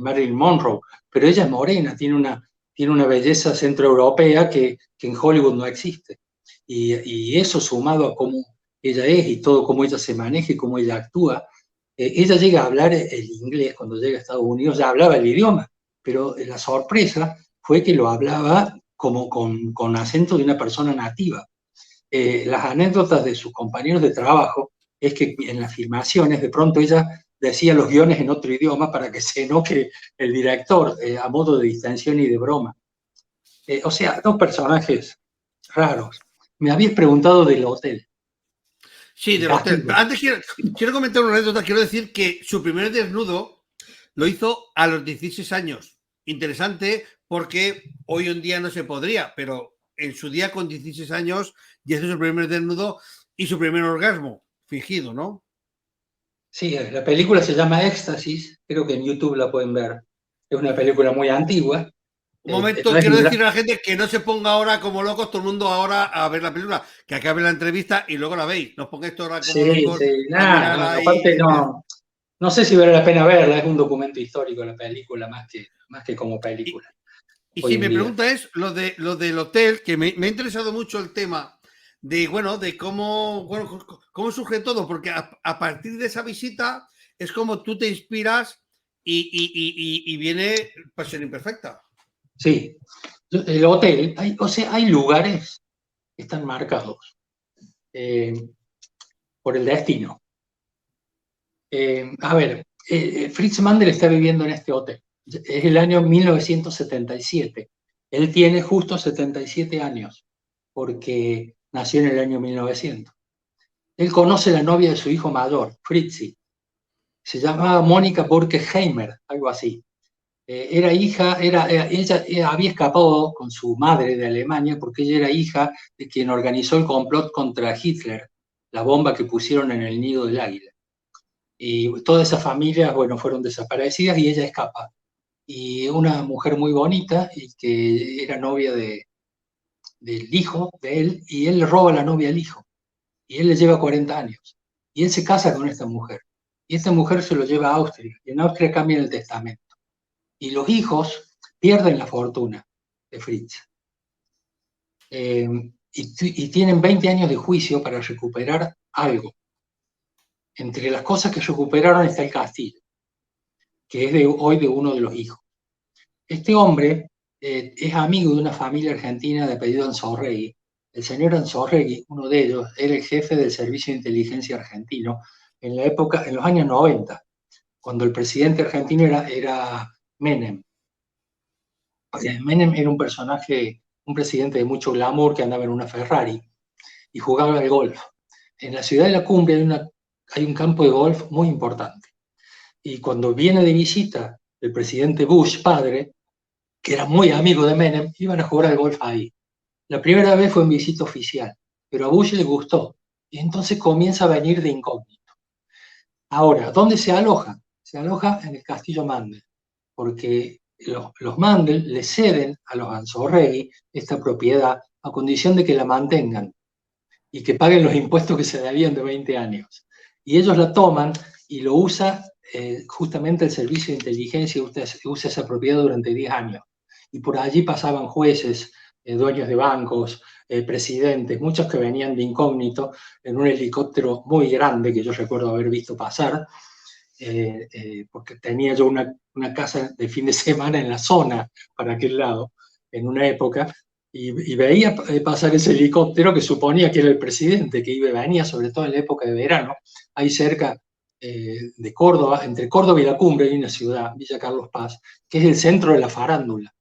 Marilyn Monroe. Pero ella es morena, tiene una belleza centroeuropea que en Hollywood no existe. Y eso sumado a cómo ella es y todo cómo ella se maneja y cómo ella actúa. Ella llega a hablar el inglés cuando llega a Estados Unidos, ya hablaba el idioma, pero la sorpresa fue que lo hablaba como con acento de una persona nativa. Las anécdotas de sus compañeros de trabajo es que en las filmaciones de pronto ella decía los guiones en otro idioma para que se enoje el director, a modo de distensión y de broma. O sea, dos personajes raros. Me habías preguntado del hotel. Sí, del hotel. Pero antes quiero comentar una anécdota. Quiero decir que su primer desnudo lo hizo a los 16 años. Interesante porque hoy en día no se podría, pero en su día con 16 años ya hizo su primer desnudo y su primer orgasmo fingido, ¿no? Sí, la película se llama Éxtasis, creo que en YouTube la pueden ver. Es una película muy antigua. Un momento, quiero decir a la gente que no se ponga ahora como locos, todo el mundo ahora a ver la película, que acabe la entrevista y luego la veis. No os pongáis todo ahora como locos. Sí, nada, aparte no sé si vale la pena verla, es un documento histórico la película, más que como película. Y si mi pregunta es lo del hotel, que me ha interesado mucho el tema de cómo surge todo, porque a partir de esa visita es como tú te inspiras y viene Pasión Imperfecta. Sí, el hotel, hay lugares que están marcados por el destino. A ver, Fritz Mandel está viviendo en este hotel. Es el año 1977. Él tiene justo 77 años, porque nació en el año 1900. Él conoce a la novia de su hijo mayor, Fritzi. Se llamaba Mónica Burkeheimer, algo así. Ella había escapado con su madre de Alemania porque ella era hija de quien organizó el complot contra Hitler, la bomba que pusieron en el nido del águila. Y todas esas familias, fueron desaparecidas y ella escapa. Y una mujer muy bonita y que era novia del hijo de él, y él le roba la novia al hijo. Y él le lleva 40 años. Y él se casa con esta mujer. Y esta mujer se lo lleva a Austria. Y en Austria cambian el testamento. Y los hijos pierden la fortuna de Fritz. Y tienen 20 años de juicio para recuperar algo. Entre las cosas que recuperaron está el castillo, que es hoy de uno de los hijos. Este hombre es amigo de una familia argentina de apellido Anzorregui. El señor Anzorregui, uno de ellos, era el jefe del Servicio de Inteligencia argentino en los años 90, cuando el presidente argentino era Menem. Menem era un presidente de mucho glamour que andaba en una Ferrari y jugaba al golf. En la ciudad de La Cumbre hay un campo de golf muy importante. Y cuando viene de visita el presidente Bush, padre, que era muy amigo de Menem, iban a jugar al golf ahí. La primera vez fue en visita oficial, pero a Bush le gustó. Y entonces comienza a venir de incógnito. Ahora, ¿dónde se aloja? Se aloja en el Castillo Mandel, porque los Mandel le ceden a los Anzorregui esta propiedad a condición de que la mantengan y que paguen los impuestos que se debían de 20 años. Y ellos la toman y lo usa justamente el Servicio de Inteligencia, usa esa propiedad durante 10 años. y por allí pasaban jueces, dueños de bancos, presidentes, muchos que venían de incógnito en un helicóptero muy grande que yo recuerdo haber visto pasar, porque tenía yo una casa de fin de semana en la zona, para aquel lado, en una época, y veía pasar ese helicóptero que suponía que era el presidente, que iba y venía, sobre todo en la época de verano, ahí cerca de Córdoba, entre Córdoba y La Cumbre, hay una ciudad, Villa Carlos Paz, que es el centro de la farándula.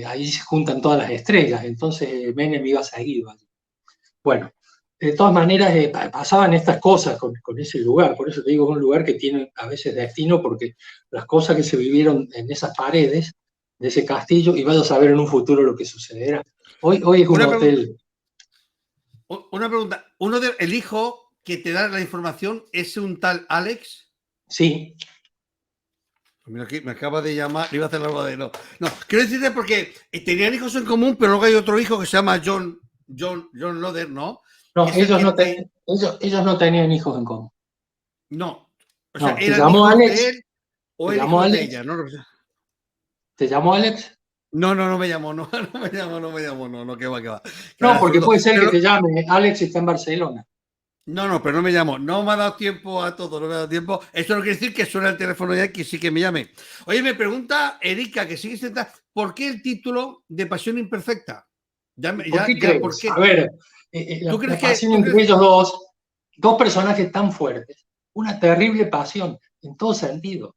Ahí se juntan todas las estrellas, entonces Menem iba seguido allí. Bueno, de todas maneras pasaban estas cosas con ese lugar, por eso te digo, es un lugar que tiene a veces destino, porque las cosas que se vivieron en esas paredes de ese castillo, y vaya a saber en un futuro lo que sucederá. Hoy es un hotel. Una pregunta, ¿el hijo que te da la información es un tal Alex? Sí. Mira, aquí me acaba de llamar, le iba a hacer algo de no. No, quiero decirte porque tenían hijos en común, pero luego hay otro hijo que se llama John Loder, ¿no? No, ellos no tenían hijos en común. No. O sea, no, ¿eran hijos Alex, de él o el hijo de ella? No, ¿Te llamó Alex? No me llamó, no me llamó, que va. No, porque puede ser que te llame, Alex está en Barcelona. No, pero no me llamó, no me ha dado tiempo a todo, no me ha dado tiempo. Eso no quiere decir que suene el teléfono ya, que sí que me llame. Oye, me pregunta Erika, que sigue sentada, ¿por qué el título de Pasión Imperfecta? ¿Por qué? A ver, la pasión entre ellos dos personajes tan fuertes, una terrible pasión en todo sentido,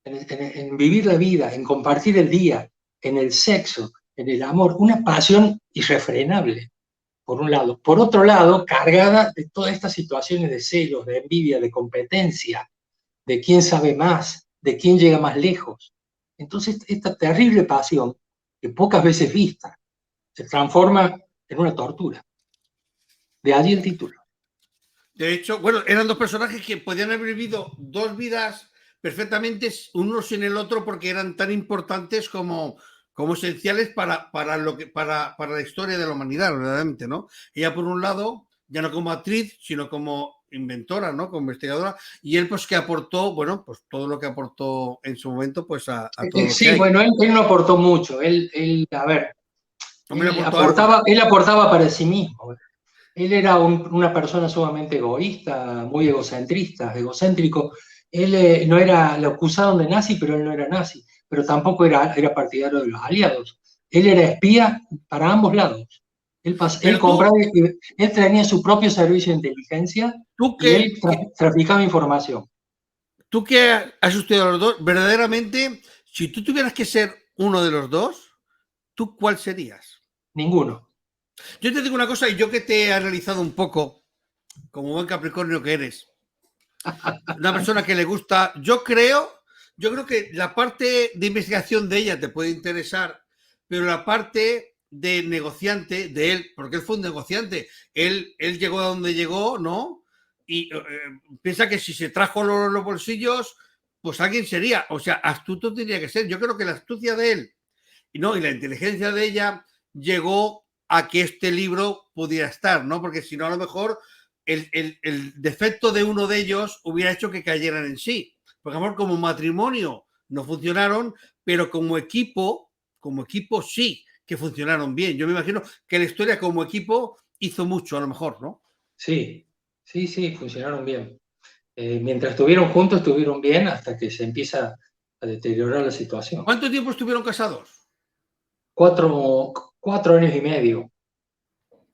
en vivir la vida, en compartir el día, en el sexo, en el amor, una pasión irrefrenable, por un lado. Por otro lado, cargada de todas estas situaciones de celos, de envidia, de competencia, de quién sabe más, de quién llega más lejos. Entonces, esta terrible pasión, que pocas veces vista, se transforma en una tortura. De allí el título. De hecho, bueno, eran dos personajes que podían haber vivido dos vidas perfectamente, uno sin el otro, porque eran tan importantes como esenciales para la historia de la humanidad, verdaderamente, ¿no? Ella, por un lado, ya no como actriz, sino como inventora, ¿no? Como investigadora, y él, pues, que aportó, bueno, pues todo lo que aportó en su momento, pues, a todo sí, lo que hay. Bueno, él no aportó mucho. Él aportaba para sí mismo. Él era una persona sumamente egoísta, muy egocéntrico. Él no era, lo acusaron de nazi, pero él no era nazi, pero tampoco era partidario de los aliados. Él era espía para ambos lados. Él tenía su propio servicio de inteligencia y él traficaba información. Tú que has estudiado a los dos, verdaderamente, si tú tuvieras que ser uno de los dos, ¿tú cuál serías? Ninguno. Yo te digo una cosa, y yo que te he analizado un poco, como buen Capricornio que eres, una persona que le gusta, yo creo que la parte de investigación de ella te puede interesar, pero la parte de negociante de él, porque él fue un negociante, él llegó a donde llegó, ¿no? Y piensa que si se trajo los bolsillos, pues alguien sería, o sea, astuto tendría que ser. Yo creo que la astucia de él y la inteligencia de ella llegó a que este libro pudiera estar, ¿no? Porque si no, a lo mejor el defecto de uno de ellos hubiera hecho que cayeran en sí. Por ejemplo, como matrimonio no funcionaron, pero como equipo sí que funcionaron bien. Yo me imagino que la historia como equipo hizo mucho, a lo mejor, ¿no? Sí, funcionaron bien. Mientras estuvieron juntos, estuvieron bien hasta que se empieza a deteriorar la situación. ¿Cuánto tiempo estuvieron casados? 4 años y medio.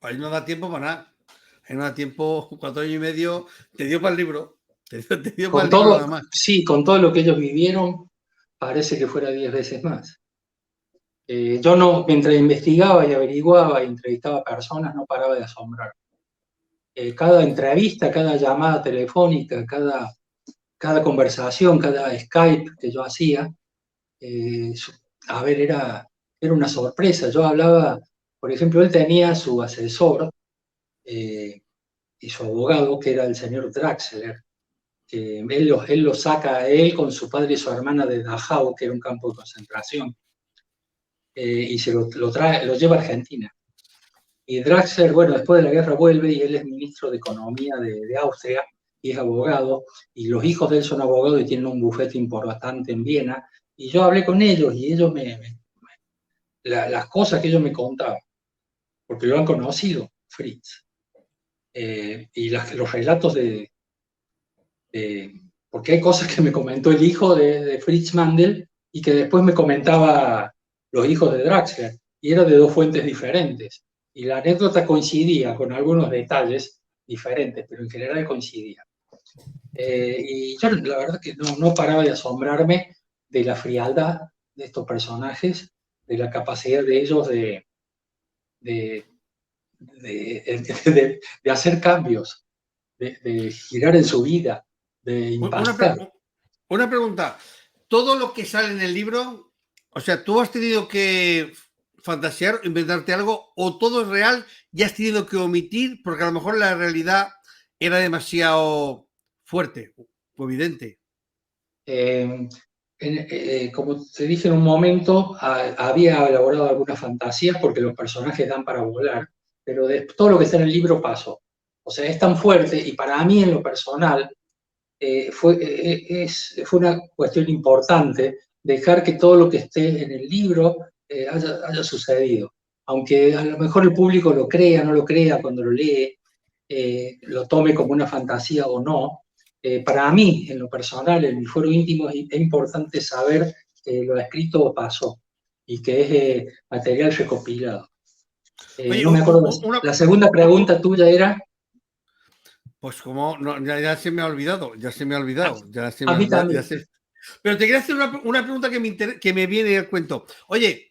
Ahí no da tiempo para nada. Ahí no da tiempo, 4 años y medio, te dio para el libro. Te dio para el libro nada más. Sí, con todo lo que ellos vivieron, parece que fuera 10 veces más. Yo no, mientras investigaba y averiguaba y entrevistaba personas, no paraba de asombrar. Cada entrevista, cada llamada telefónica, cada conversación, cada Skype que yo hacía, era una sorpresa. Yo hablaba, por ejemplo, él tenía su asesor y su abogado, que era el señor Draxler, que él lo saca a él con su padre y su hermana de Dachau, que era un campo de concentración, y se lo lleva a Argentina. Y Draxler, bueno, después de la guerra vuelve y él es ministro de Economía de Austria y es abogado, y los hijos de él son abogados y tienen un bufete importante en Viena, y yo hablé con ellos y ellos las cosas que ellos me contaban, porque lo han conocido, Fritz. Y los relatos porque hay cosas que me comentó el hijo de Fritz Mandel y que después me comentaba los hijos de Draxler, y era de dos fuentes diferentes. Y la anécdota coincidía con algunos detalles diferentes, pero en general coincidía. Y yo la verdad que no paraba de asombrarme de la frialdad de estos personajes, de la capacidad de ellos de hacer cambios, de girar en su vida, de impactar. Una pregunta. ¿Todo lo que sale en el libro, o sea, tú has tenido que fantasear, inventarte algo, o todo es real y has tenido que omitir porque a lo mejor la realidad era demasiado fuerte o evidente? Como te dije en un momento, había elaborado algunas fantasías porque los personajes dan para volar, pero de todo lo que está en el libro pasó. O sea, es tan fuerte y para mí en lo personal fue una cuestión importante dejar que todo lo que esté en el libro haya sucedido. Aunque a lo mejor el público lo crea, no lo crea cuando lo lee, lo tome como una fantasía o no. Para mí, en lo personal, en mi foro íntimo, es importante saber que lo escrito pasó y que es material recopilado. Oye, No me acuerdo, la segunda pregunta tuya era... Pues como, no, ya se me ha olvidado, ya se me ha olvidado. A mí también. Pero te quería hacer una pregunta que me viene al cuento. Oye,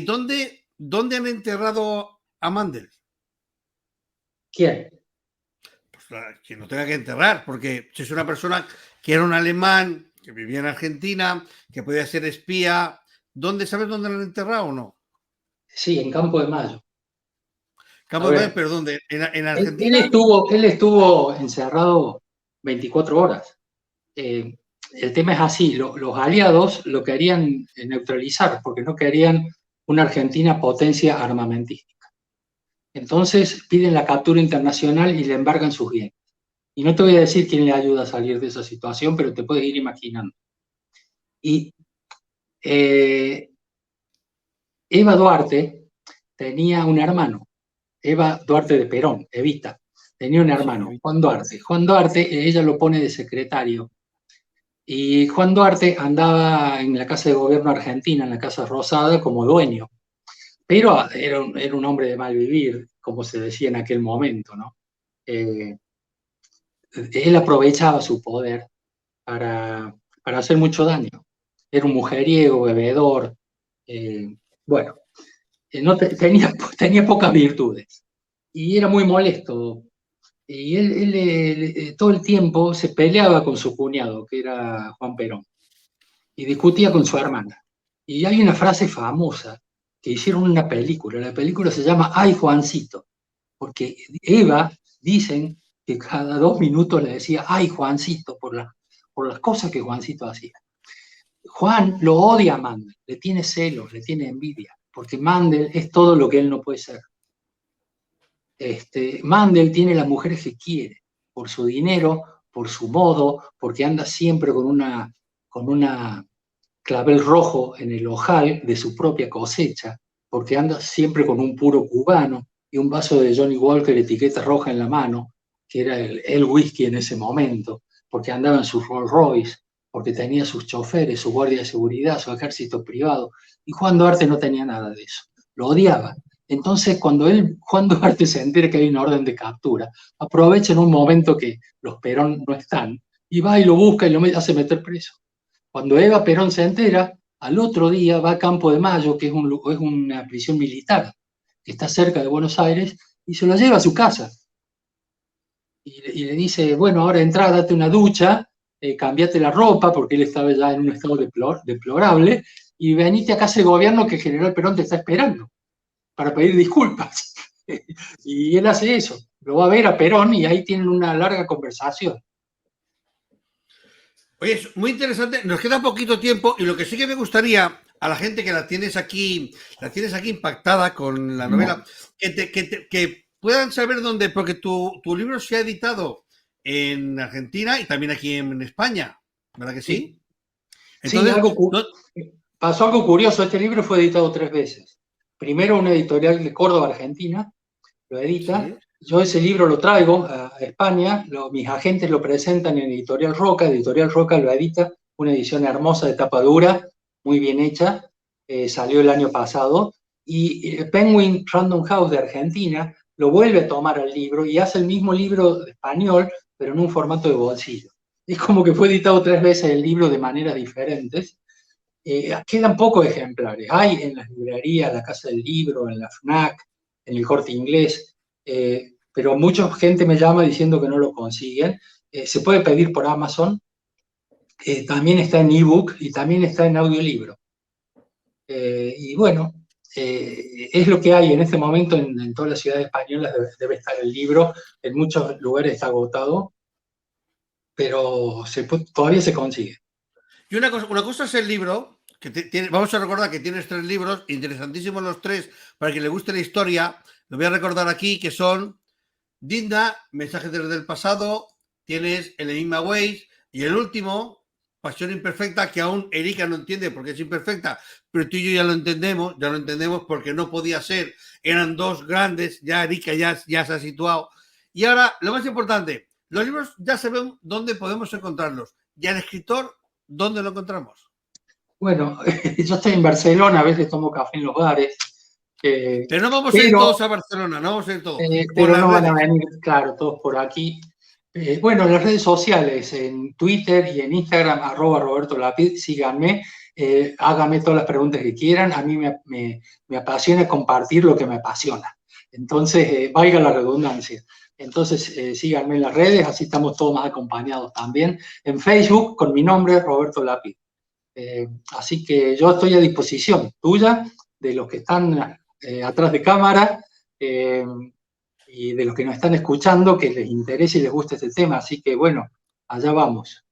¿dónde han enterrado a Mandel? ¿Quién? Pues que no tenga que enterrar, porque si es una persona que era un alemán, que vivía en Argentina, que podía ser espía, ¿sabes dónde lo han enterrado o no? Sí, en Campo de Mayo. Campo de Mayo, pero ¿dónde? ¿En Argentina? Él estuvo encerrado 24 horas. El tema es así, los aliados lo querían neutralizar porque no querían una Argentina potencia armamentística. Entonces piden la captura internacional y le embargan sus bienes. Y no te voy a decir quién le ayuda a salir de esa situación, pero te puedes ir imaginando. Y Eva Duarte tenía un hermano, Eva Duarte de Perón, Evita, tenía un hermano, Juan Duarte. Juan Duarte, ella lo pone de secretario. Y Juan Duarte andaba en la Casa de Gobierno argentina, en la Casa Rosada, como dueño. Pero era un hombre de mal vivir, como se decía en aquel momento, ¿no? Él aprovechaba su poder para hacer mucho daño. Era un mujeriego, bebedor, bueno, tenía pocas virtudes y era muy molesto. Y él todo el tiempo se peleaba con su cuñado, que era Juan Perón, y discutía con su hermana. Y hay una frase famosa que hicieron una película. La película se llama Ay, Juancito, porque Eva, dicen que cada 2 minutos le decía Ay, Juancito, por las cosas que Juancito hacía. Juan lo odia a Mandel, le tiene celos, le tiene envidia, porque Mandel es todo lo que él no puede ser. Mandel tiene las mujeres que quiere, por su dinero, por su modo, porque anda siempre con una clavel rojo en el ojal de su propia cosecha, porque anda siempre con un puro cubano y un vaso de Johnny Walker etiqueta roja en la mano, que era el whisky en ese momento, porque andaba en su Rolls Royce, porque tenía sus choferes, su guardia de seguridad, su ejército privado, y Juan Duarte no tenía nada de eso, lo odiaba. Entonces, cuando Juan Duarte se entera que hay una orden de captura, aprovecha en un momento que los Perón no están, y va y lo busca y lo hace meter preso. Cuando Eva Perón se entera, al otro día va a Campo de Mayo, que es una prisión militar que está cerca de Buenos Aires, y se lo lleva a su casa. Y le dice, bueno, ahora entra, date una ducha, cambiate la ropa, porque él estaba ya en un estado deplorable, y venite a casa del gobierno que el general Perón te está esperando para pedir disculpas. Y él hace eso, lo va a ver a Perón y ahí tienen una larga conversación. Oye, es muy interesante, nos queda poquito tiempo y lo que sí que me gustaría a la gente que la tienes aquí impactada con la novela, que puedan saber dónde, porque tu libro se ha editado en Argentina y también aquí en España, ¿verdad que sí? Entonces, sí, pasó algo curioso. Este libro fue editado 3 veces. Primero una editorial de Córdoba, Argentina, lo edita. Sí. Yo ese libro lo traigo a España, mis agentes lo presentan en Editorial Roca lo edita, una edición hermosa de tapa dura, muy bien hecha, salió el año pasado, y Penguin Random House de Argentina lo vuelve a tomar al libro y hace el mismo libro de español, pero en un formato de bolsillo. Es como que fue editado 3 veces el libro de maneras diferentes. Quedan pocos ejemplares. Hay en las librerías, la Casa del Libro, en la FNAC, en el Corte Inglés, pero mucha gente me llama diciendo que no lo consiguen. Se puede pedir por Amazon, también está en ebook y también está en audiolibro. Y bueno, es lo que hay en este momento en todas las ciudades españolas. Debe estar el libro, en muchos lugares está agotado, pero todavía se consigue. Y una cosa es el libro, vamos a recordar que tienes 3 libros, interesantísimos los 3, para que le guste la historia. Lo voy a recordar aquí, que son Dinda, Mensajes desde el pasado, tienes El Enigma Ways, y el último, Pasión Imperfecta, que aún Erika no entiende porque es imperfecta, pero tú y yo ya lo entendemos porque no podía ser. Eran 2 grandes, ya Erika ya se ha situado. Y ahora, lo más importante, los libros ya sabemos dónde podemos encontrarlos. Y al escritor, ¿dónde lo encontramos? Bueno, yo estoy en Barcelona, a veces tomo café en los bares. Pero no vamos a ir todos a Barcelona, no vamos a ir todos. Pero no van a venir, claro, todos por aquí. Bueno, en las redes sociales, en Twitter y en Instagram, @RobertoLapid, síganme, háganme todas las preguntas que quieran. A mí me apasiona compartir lo que me apasiona. Entonces, valga la redundancia. Entonces, síganme en las redes, así estamos todos más acompañados también. En Facebook, con mi nombre, Roberto Lapid. Así que yo estoy a disposición tuya, de los que están atrás de cámara, y de los que nos están escuchando, que les interese y les guste este tema. Así que, bueno, allá vamos.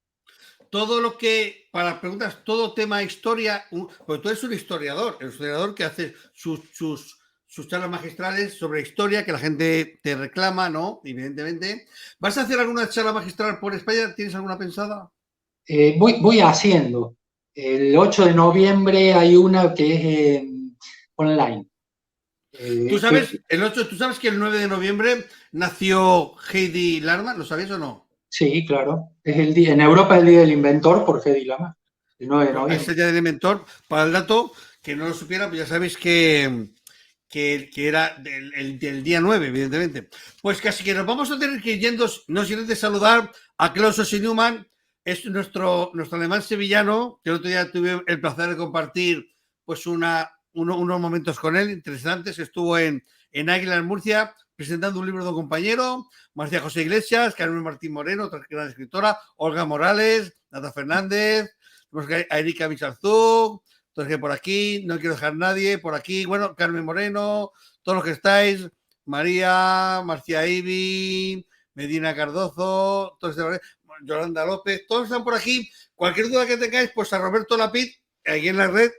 Todo lo que, para preguntas, todo tema de historia, porque tú eres un historiador, el historiador que hace sus charlas magistrales sobre historia, que la gente te reclama, ¿no? Evidentemente. ¿Vas a hacer alguna charla magistral por España? ¿Tienes alguna pensada? Voy haciendo. El 8 de noviembre hay una que es online. ¿Tú sabes que el 9 de noviembre nació Heidi Lamar? ¿Lo sabías o no? Sí, claro. Es el día, en Europa es el Día del Inventor por Heidi Lamar, el 9 de noviembre. Es el Día del Inventor. Para el dato, que no lo supiera, pues ya sabéis que era del día 9, evidentemente. Pues casi que nos vamos a tener que ir yendo, no sin antes saludar a Klaus Ossinuman, es nuestro alemán sevillano, que el otro día tuve el placer de compartir pues unos momentos con él interesantes. Estuvo en Águila, en Murcia, presentando un libro de un compañero, Marcia José Iglesias, Carmen Martín Moreno, otra gran escritora, Olga Morales, Nata Fernández, a Erika Micharzú, todos que por aquí, no quiero dejar nadie, por aquí, bueno, Carmen Moreno, todos los que estáis, María, Marcia Ibi, Medina Cardozo, todos Yolanda López, todos están por aquí. Cualquier duda que tengáis, pues a Roberto Lapid, aquí en la red,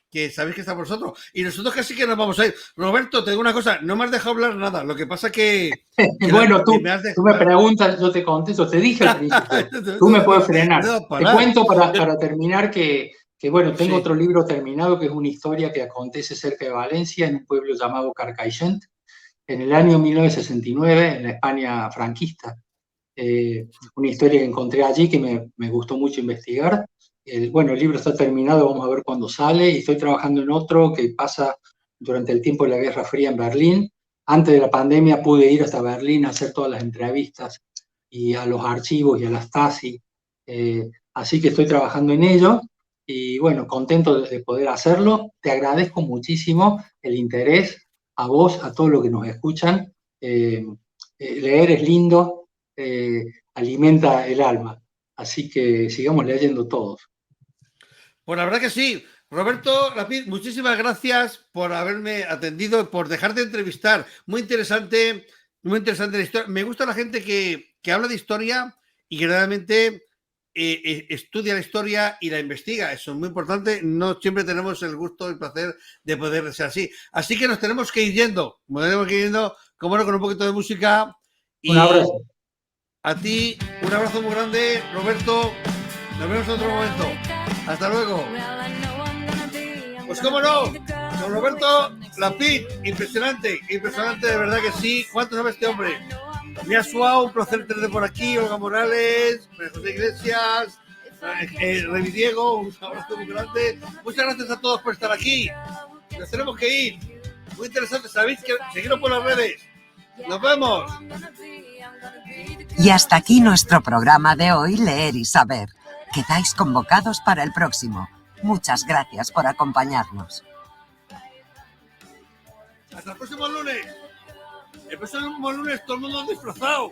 que sabéis que está por vosotros. Y nosotros casi que nos vamos a ir. Roberto, te digo una cosa, no me has dejado hablar nada. Lo que pasa que bueno, tú me preguntas, yo te contesto. Te dije al principio, tú me puedes frenar. Te cuento para terminar que bueno, tengo otro libro terminado, que es una historia que acontece cerca de Valencia, en un pueblo llamado Carcaixent, en el año 1969, en la España franquista. Una historia que encontré allí que me gustó mucho investigar. Bueno, el libro está terminado, vamos a ver cuándo sale, y estoy trabajando en otro que pasa durante el tiempo de la Guerra Fría en Berlín. Antes de la pandemia pude ir hasta Berlín a hacer todas las entrevistas y a los archivos y a las Stasi, así que estoy trabajando en ello y bueno, contento de poder hacerlo. Te agradezco muchísimo el interés, a vos, a todos los que nos escuchan. Leer es lindo, alimenta el alma, así que sigamos leyendo todos. Pues la verdad que sí. Roberto Lapid, muchísimas gracias por haberme atendido y por dejarte entrevistar. Muy interesante la historia. Me gusta la gente que habla de historia y que realmente estudia la historia y la investiga. Eso es muy importante. No siempre tenemos el gusto y el placer de poder ser así. Así que nos tenemos que ir yendo. Como no, con un poquito de música. Y un abrazo. A ti, un abrazo muy grande, Roberto. Nos vemos en otro momento. Hasta luego. Pues cómo no, don Roberto Lapid, impresionante, impresionante, de verdad que sí. ¿Cuánto sabe este hombre? Me ha suado, un placer tenerte por aquí, Olga Morales, María José Iglesias, Rey Diego, un abrazo muy grande. Muchas gracias a todos por estar aquí. Nos tenemos que ir. Muy interesante, sabéis que seguidnos por las redes. Nos vemos. Y hasta aquí nuestro programa de hoy, Leer y Saber. Quedáis convocados para el próximo. Muchas gracias por acompañarnos. Hasta el próximo lunes. El próximo lunes todo el mundo disfrazado.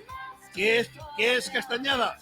Que es Castañada.